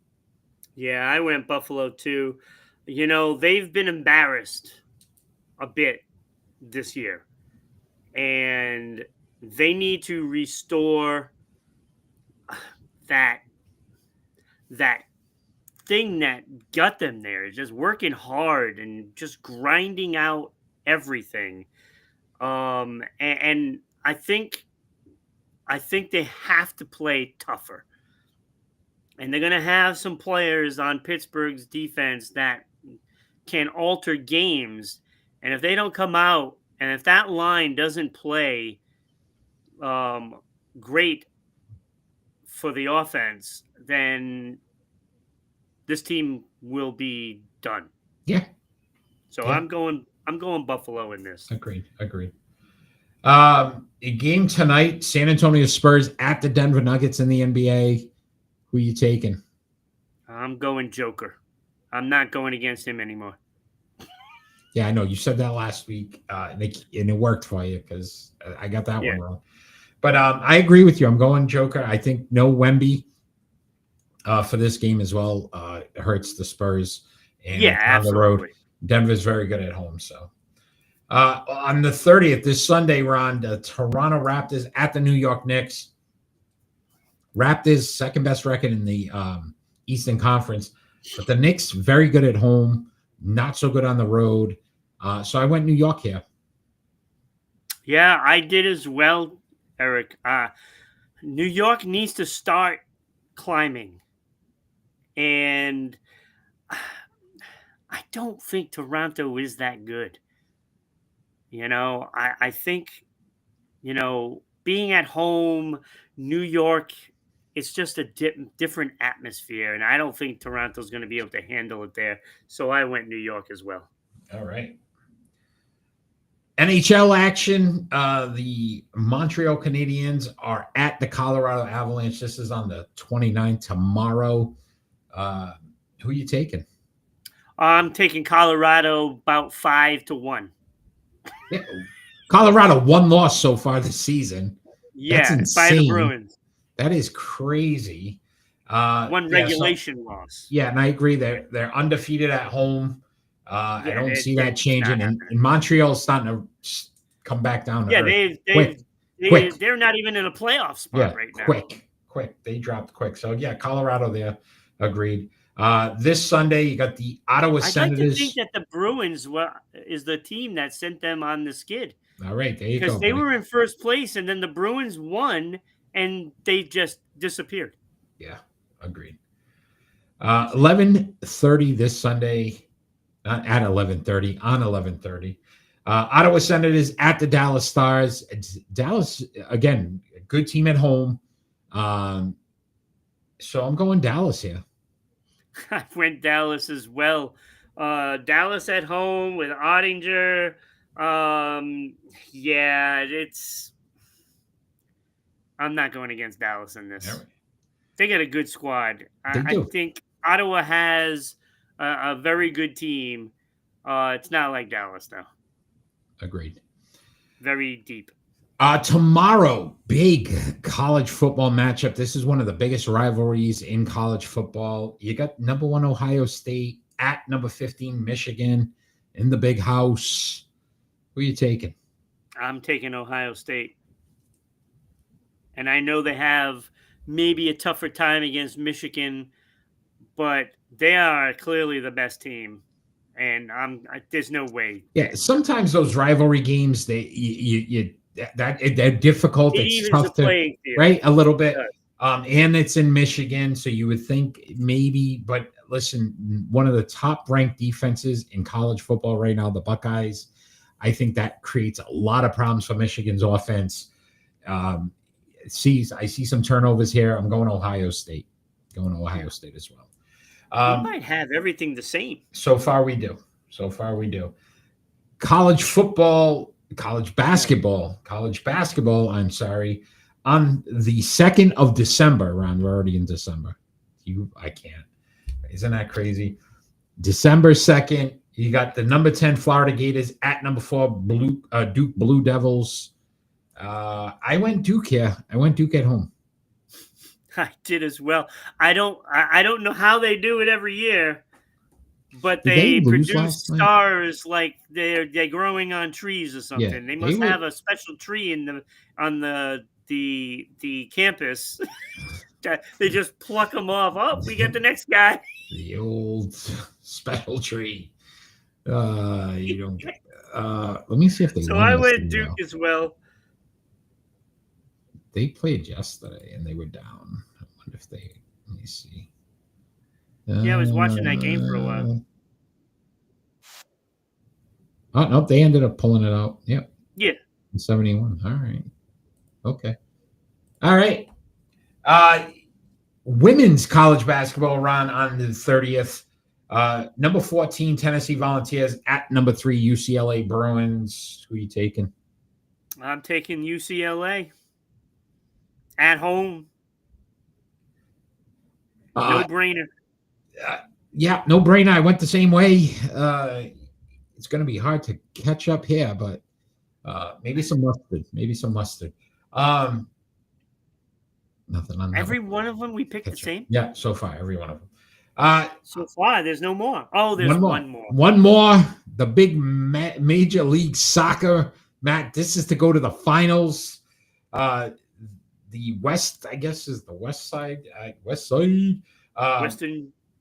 Yeah, I went Buffalo too. You know, they've been embarrassed a bit this year, and they need to restore that thing that got them there. Just working hard and just grinding out everything. And I think they have to play tougher. And they're going to have some players on Pittsburgh's defense that can alter games. And if they don't come out, and if that line doesn't play great for the offense, then this team will be done. Yeah. So yeah. I'm going Buffalo in this. Agreed. A game tonight, San Antonio Spurs at the Denver Nuggets in the NBA. Who are you taking? I'm going Joker. I'm not going against him anymore. Yeah, I know. You said that last week, and it worked for you because I got that one wrong. But I agree with you. I'm going Joker. I think no Wemby for this game as well hurts the Spurs. And on absolutely. The road, Denver's very good at home. So on the 30th, this Sunday, Ron, the Toronto Raptors at the New York Knicks. Raptors, second best record in the Eastern Conference. But the Knicks, very good at home, not so good on the road. So I went New York here. Yeah, I did as well, Eric. New York needs to start climbing. And I don't think Toronto is that good. You know, I think, you know, being at home, New York, it's just a different atmosphere. And I don't think Toronto's going to be able to handle it there. So I went New York as well. All right. NHL action. The Montreal Canadiens are at the Colorado Avalanche. This is on the 29th tomorrow. Who are you taking? I'm taking Colorado about 5-1. Yeah, Colorado, one loss so far this season. That's Yeah, by the insane. Bruins. That is crazy. One regulation loss. Yeah, and I agree. They're undefeated at home. I don't see that changing. And Montreal's starting to come back down to earth. Quick. They're not even in a playoff spot right now. Quick. They dropped quick. So, yeah, Colorado there. Agreed. This Sunday, you got the Ottawa Senators. I'd like to think that the Bruins is the team that sent them on the skid. All right, there you go. Because they were in first place, and then the Bruins won, and they just disappeared. Yeah, agreed. 11:30 this Sunday, not at 11:30, on 11:30. Ottawa Senators at the Dallas Stars. Dallas, again, a good team at home. So I'm going Dallas here. I went Dallas as well. Dallas at home with Ottinger. I'm not going against Dallas in this. Right. They got a good squad. I think Ottawa has a very good team. It's not like Dallas, though. Agreed. Very deep. Tomorrow, big college football matchup. This is one of the biggest rivalries in college football. You got number 1 Ohio State at number 15 Michigan in the big house. Who are you taking? I'm taking Ohio State. And I know they have maybe a tougher time against Michigan, but they are clearly the best team. And there's no way. Yeah, sometimes those rivalry games, they're difficult. It's tough to play, right? A little bit. And it's in Michigan, so you would think maybe, but listen, one of the top ranked defenses in college football right now, the Buckeyes. I think that creates a lot of problems for Michigan's offense. I see some turnovers here. I'm going Ohio State. Going Ohio State as well. We might have everything the same. So far we do. College basketball, I'm sorry, on the 2nd of December, Ron, we're already in December. I can't. Isn't that crazy? December 2nd, you got the number 10 Florida Gators at number 4 Duke Blue Devils. I went Duke here. I went Duke at home. I did as well. I don't know how they do it every year, but they produce stars like they're growing on trees or something. Yeah, they must have a special tree on the campus. They just pluck them off. Oh, we get the next guy. The old special tree. You don't. Let me see if they. So I went Duke as well. They played yesterday and they were down. I wonder if they. Let me see. Yeah, I was watching that game for a while. Oh no, they ended up pulling it out. Yep. Yeah. 71. All right. Okay. All right. Women's college basketball run on the 30th. Number 14 Tennessee Volunteers at number 3 UCLA Bruins. Who are you taking? I'm taking UCLA at home. No brainer. Yeah, no brainer. I went the same way. It's going to be hard to catch up here, but maybe some mustard. Nothing on that. Every one of them we picked the same? Yeah, so far, every one of them. So far, there's no more. Oh, there's one more. One more. The big Major League Soccer. Matt, this is to go to the finals. The West, I guess, is the West side. Western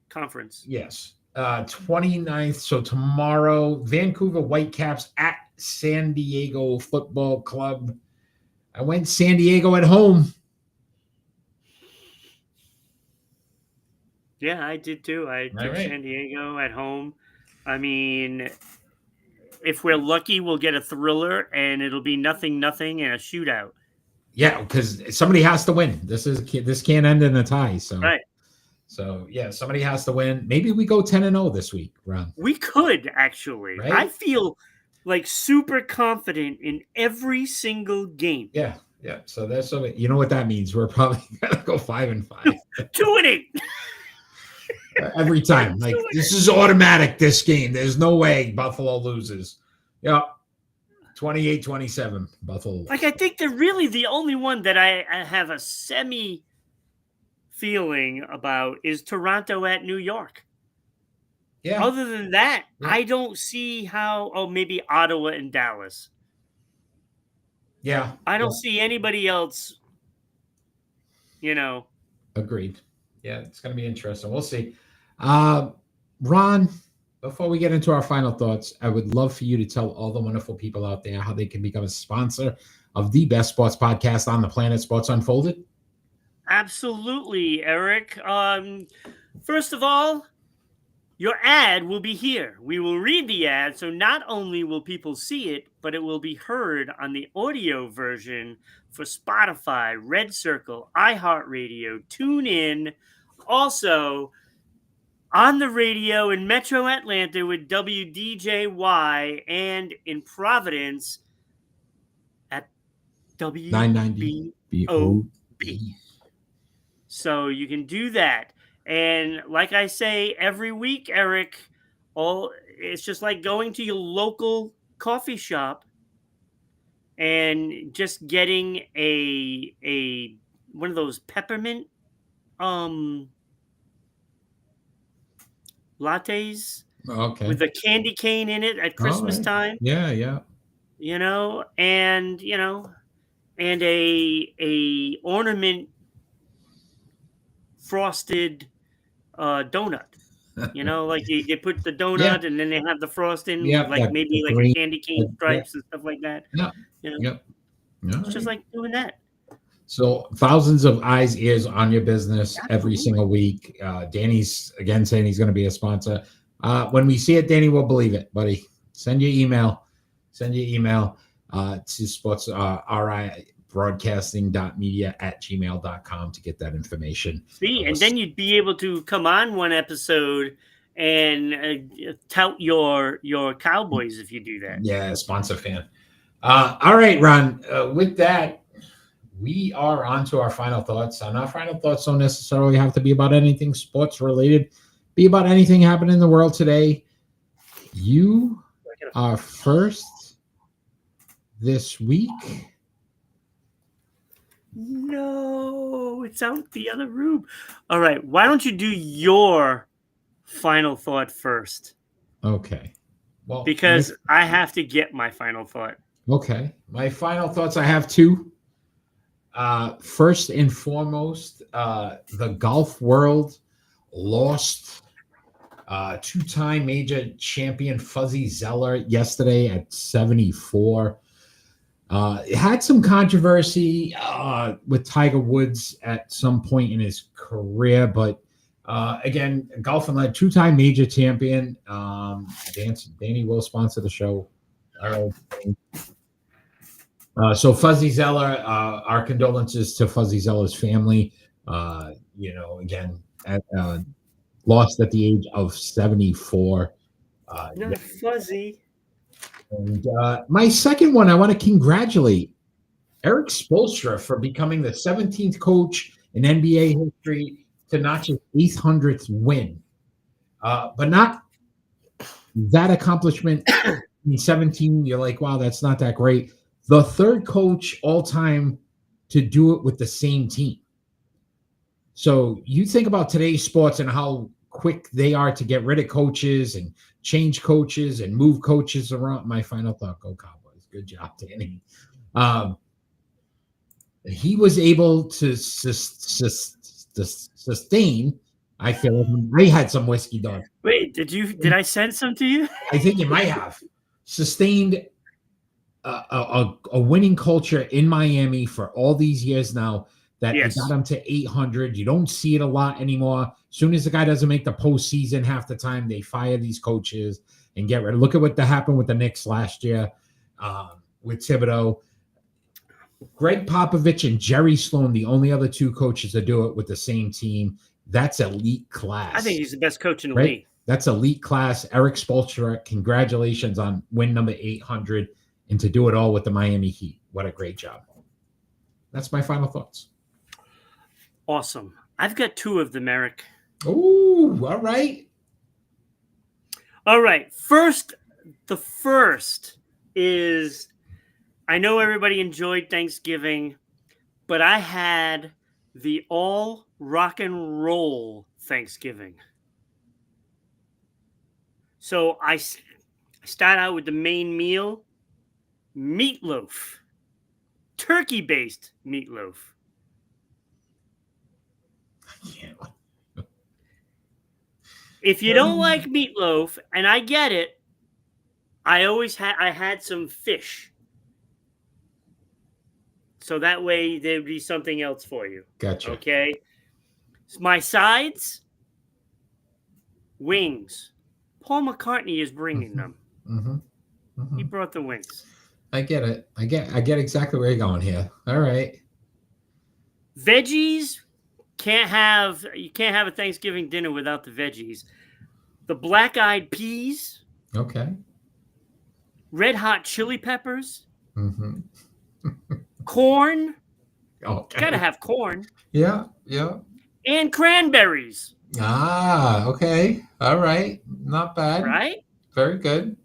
Conference. Yes. 29th. So tomorrow, Vancouver Whitecaps at San Diego Football Club. I went San Diego at home. Yeah, I did too. I took San Diego at home. I mean, if we're lucky, we'll get a thriller, and it'll be 0-0 and a shootout. Yeah, because somebody has to win. This can't end in a tie. So right. So yeah, somebody has to win. Maybe we go 10-0 this week, Ron. We could actually. Right? I feel like super confident in every single game. Yeah. So that's you know what that means. We're probably gonna go 5-5. 2-8. Every time. Like this is automatic, this game. There's no way Buffalo loses. Yep. 28-27, Buffalo. Like, I think they're really the only one that I have a semi feeling about is Toronto at New York. Yeah. Other than that, Yeah. I don't see how. Oh, maybe Ottawa and Dallas. Yeah. I don't see anybody else. Agreed. Yeah, it's going to be interesting. We'll see. Ron, before we get into our final thoughts, I would love for you to tell all the wonderful people out there how they can become a sponsor of the best sports podcast on the planet, Sports Unfolded. Absolutely, Eric. First of all, your ad will be here. We will read the ad, so not only will people see it, but it will be heard on the audio version for Spotify, Red Circle, iHeartRadio, TuneIn, also on the radio in Metro Atlanta with WDJY, and in Providence at 990 WBOB. So you can do that. And like I say every week, Eric, it's just like going to your local coffee shop and just getting a one of those peppermint lattes Okay. with a candy cane in it at Christmas time. Yeah. And a ornament frosted donut. Like they put the donut and then they have the frosting, like maybe like green, a candy cane stripes and stuff like that. Yeah. Yep. It's just like doing that. So thousands of eyes, ears on your business every Absolutely. single week. Danny's again saying he's going to be a sponsor. When we see it, Danny will believe it, buddy. Send your email to sports broadcasting.media@gmail.com to get that information. See, and then you'd be able to come on one episode and tout your Cowboys if you do that. Yeah, sponsor fan. All right, Ron. With that, we are on to our final thoughts. And our final thoughts don't necessarily have to be about anything sports related. Be about anything happening in the world today. You are first this week. No, it's out the other room. All right, why don't you do your final thought first? Okay. Well, because I have to get my final thought. Okay. My final thoughts, I have two. First and foremost, the golf world lost two-time major champion Fuzzy Zeller yesterday at 74. It had some controversy with Tiger Woods at some point in his career, but again, golf and led two-time major champion. Danny will sponsor the show. So Fuzzy Zeller, our condolences to Fuzzy Zeller's family. Again, lost at the age of 74. Not Fuzzy. And my second one, I want to congratulate Eric Spoelstra for becoming the 17th coach in NBA history to notch his 800th win. But not that accomplishment in 17. You're like, wow, that's not that great. The third coach all time to do it with the same team. So you think about today's sports and how quick they are to get rid of coaches and change coaches and move coaches around. My final thought, go Cowboys. Good job, Danny. He was able to sustain. I feel like I had some whiskey done. Wait, did I send some to you? I think you might have sustained a winning culture in Miami for all these years now. That it got him to 800. You don't see it a lot anymore. As soon as the guy doesn't make the postseason, half the time they fire these coaches and get rid. Look at what happened with the Knicks last year with Thibodeau. Greg Popovich and Jerry Sloan, the only other two coaches that do it with the same team. That's elite class. I think he's the best coach in the league. That's elite class. Eric Spoelstra, congratulations on win number 800 and to do it all with the Miami Heat. What a great job. That's my final thoughts. Awesome. I've got two of them, Eric. Ooh, all right. All right. The first is I know everybody enjoyed Thanksgiving, but I had the all rock and roll Thanksgiving. So I start out with the main meal, meatloaf, turkey-based meatloaf. Yeah. If you don't like meatloaf, and I get it, I had some fish. So that way there'd be something else for you. Gotcha. Okay. My sides, wings. Paul McCartney is bringing them. He brought the wings. I get it. I get exactly where you're going here. All right. Veggies, you can't have a Thanksgiving dinner without the veggies. The black-eyed peas. Okay. Red hot chili peppers. Mm-hmm. Corn. Okay. Gotta have corn. Yeah. And cranberries. Ah, okay. All right. Not bad. Right? Very good.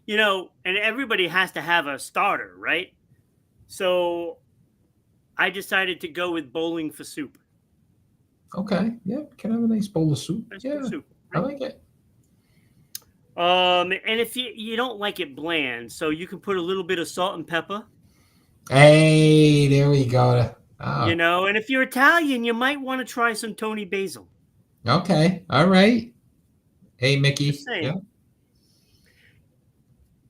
You know, and everybody has to have a starter, right? So I decided to go with bowling for soup. Okay. Yeah. Can I have a nice bowl of soup? Nice Yeah. soup, I right? like it. And if you don't like it bland, so you can put a little bit of salt and pepper. Hey, there we go. Oh, You know, and if you're Italian, you might want to try some Tony Basil. okay. All right. Hey, Mickey. Just saying. Yeah.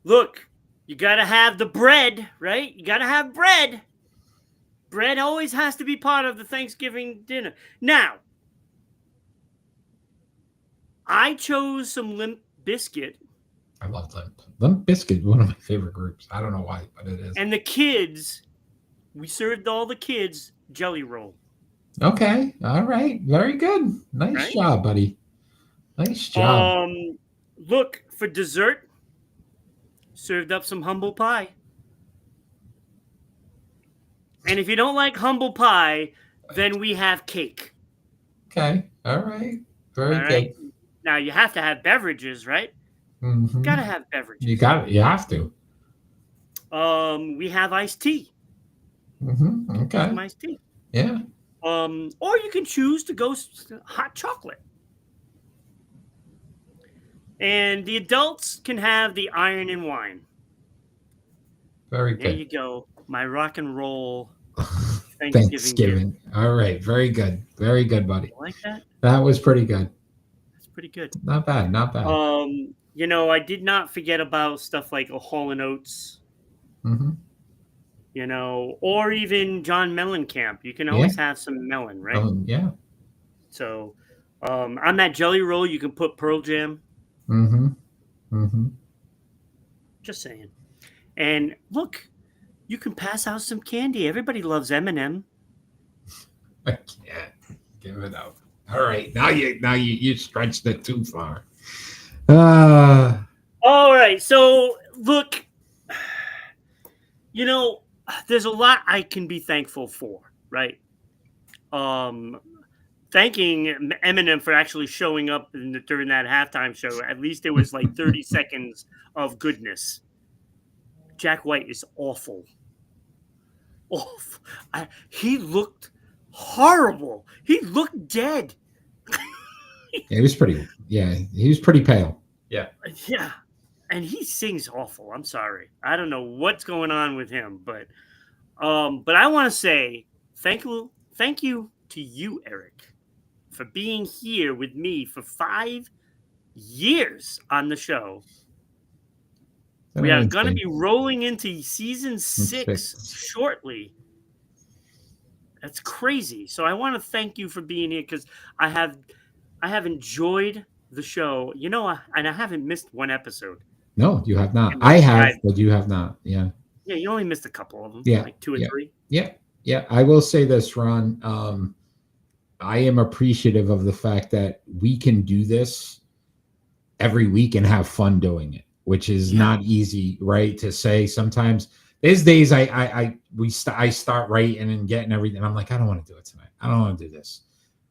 Look, you got to have the bread, right? You got to have bread. Bread always has to be part of the Thanksgiving dinner. Now, I chose some Limp Biscuit. I love Limp. Limp Bizkit, one of my favorite groups. I don't know why, but it is. And the kids, we served all the kids Jelly Roll. Okay. All right. Very good. Nice Right? job, buddy. Nice job. Look, for dessert, served up some humble pie. And if you don't like humble pie, then we have cake. Okay. All right. Very All good. right? Now, you have to have beverages, right? Mhm. Got to have beverages. You got it. You have to. We have iced tea. Okay. Some iced tea. Yeah. Or you can choose to go hot chocolate. And the adults can have the iron and wine. Very There good. you go. My rock and roll Thanksgiving. Thanksgiving. All right. Very good. Very good, buddy. You like that? That was pretty good. That's pretty good. Not bad. Not bad. You know, I did not forget about stuff like a Hall and Oates. You know, or even John Mellencamp. You can always have some melon, right? Yeah. So, on that Jelly Roll, you can put Pearl Jam. Just saying. And look, you can pass out some candy. Everybody loves M&M. I can't give it up. All right. Now you stretched it too far. All right. So look, you know, there's a lot I can be thankful for, right? Thanking Eminem for actually showing up during that halftime show. At least it was like 30 seconds of goodness. Jack White is awful. Awful. He looked horrible. He looked dead. He was pretty pale. Yeah. Yeah. And he sings awful. I'm sorry. I don't know what's going on with him, but I want to say thank you to you, Eric, for being here with me for 5 years on the show. We are going to be rolling into season 6 shortly. That's crazy. So I want to thank you for being here because I have enjoyed the show. You know, and I haven't missed one episode. No, you have not. I have, but you have not. Yeah. Yeah, you only missed a couple of them. Yeah. Like 2 or 3. Yeah. Yeah. I will say this, Ron. I am appreciative of the fact that we can do this every week and have fun doing it, which is not easy, right? To say sometimes there's days I start writing and getting everything. I'm like, I don't want to do it tonight. I don't want to do this.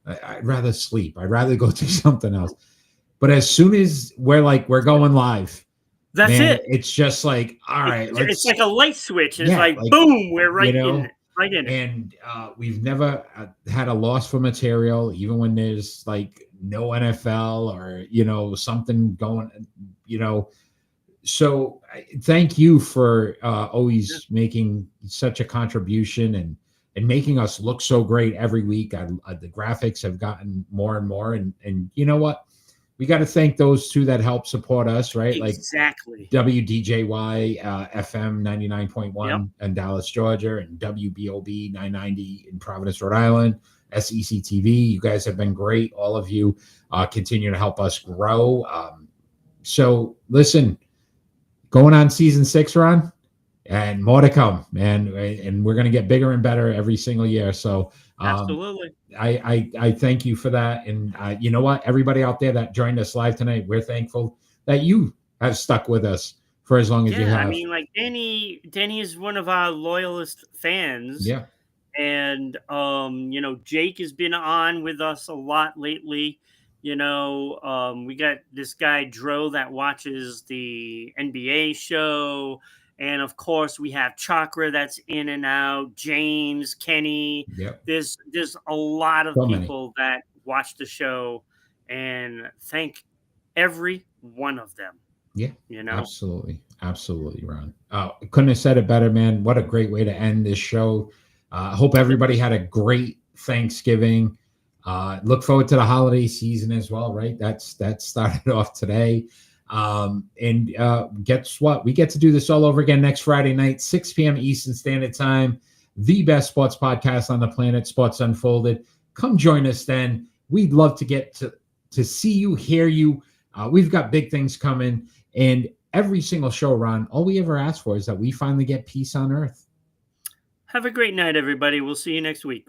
I'd rather sleep. I'd rather go do something else. But as soon as we're going live, That's man, it. it's just like, all right, It's like a light switch. It's Yeah, like, like, boom, we're you know, right in it. and we've never had a loss for material, even when there's like no NFL or something going, So thank you for always making such a contribution and making us look so great every week. The graphics have gotten more and more, and you know what? We got to thank those two that help support us, right? Exactly. Like WDJY FM 99.1 Yep. in Dallas, Georgia, and WBOB 990 in Providence, Rhode Island. SEC TV, you guys have been great. All of you continue to help us grow. So listen, going on season 6, Ron, and more to come, man. And we're going to get bigger and better every single year. So Absolutely. I thank you for that. And you know what? Everybody out there that joined us live tonight, we're thankful that you have stuck with us for as long as you have. I mean, like Danny is one of our loyalist fans. Yeah. And Jake has been on with us a lot lately. We got this guy Dro that watches the NBA show, and of course we have Chakra that's in and out, James, Kenny. Yep. There's a lot of So many. people that watch the show, and thank every one of them. Yeah, absolutely, Ron. Couldn't have said it better, man. What a great way to end this show. I hope everybody had a great Thanksgiving. Look forward to the holiday season as well, right? That started off today. And guess what? We get to do this all over again next Friday night, 6 p.m. Eastern Standard Time. The best sports podcast on the planet, Sports Unfolded. Come join us then. We'd love to get to see you, hear you. We've got big things coming. And every single show, Ron, all we ever ask for is that we finally get peace on earth. Have a great night, everybody. We'll see you next week.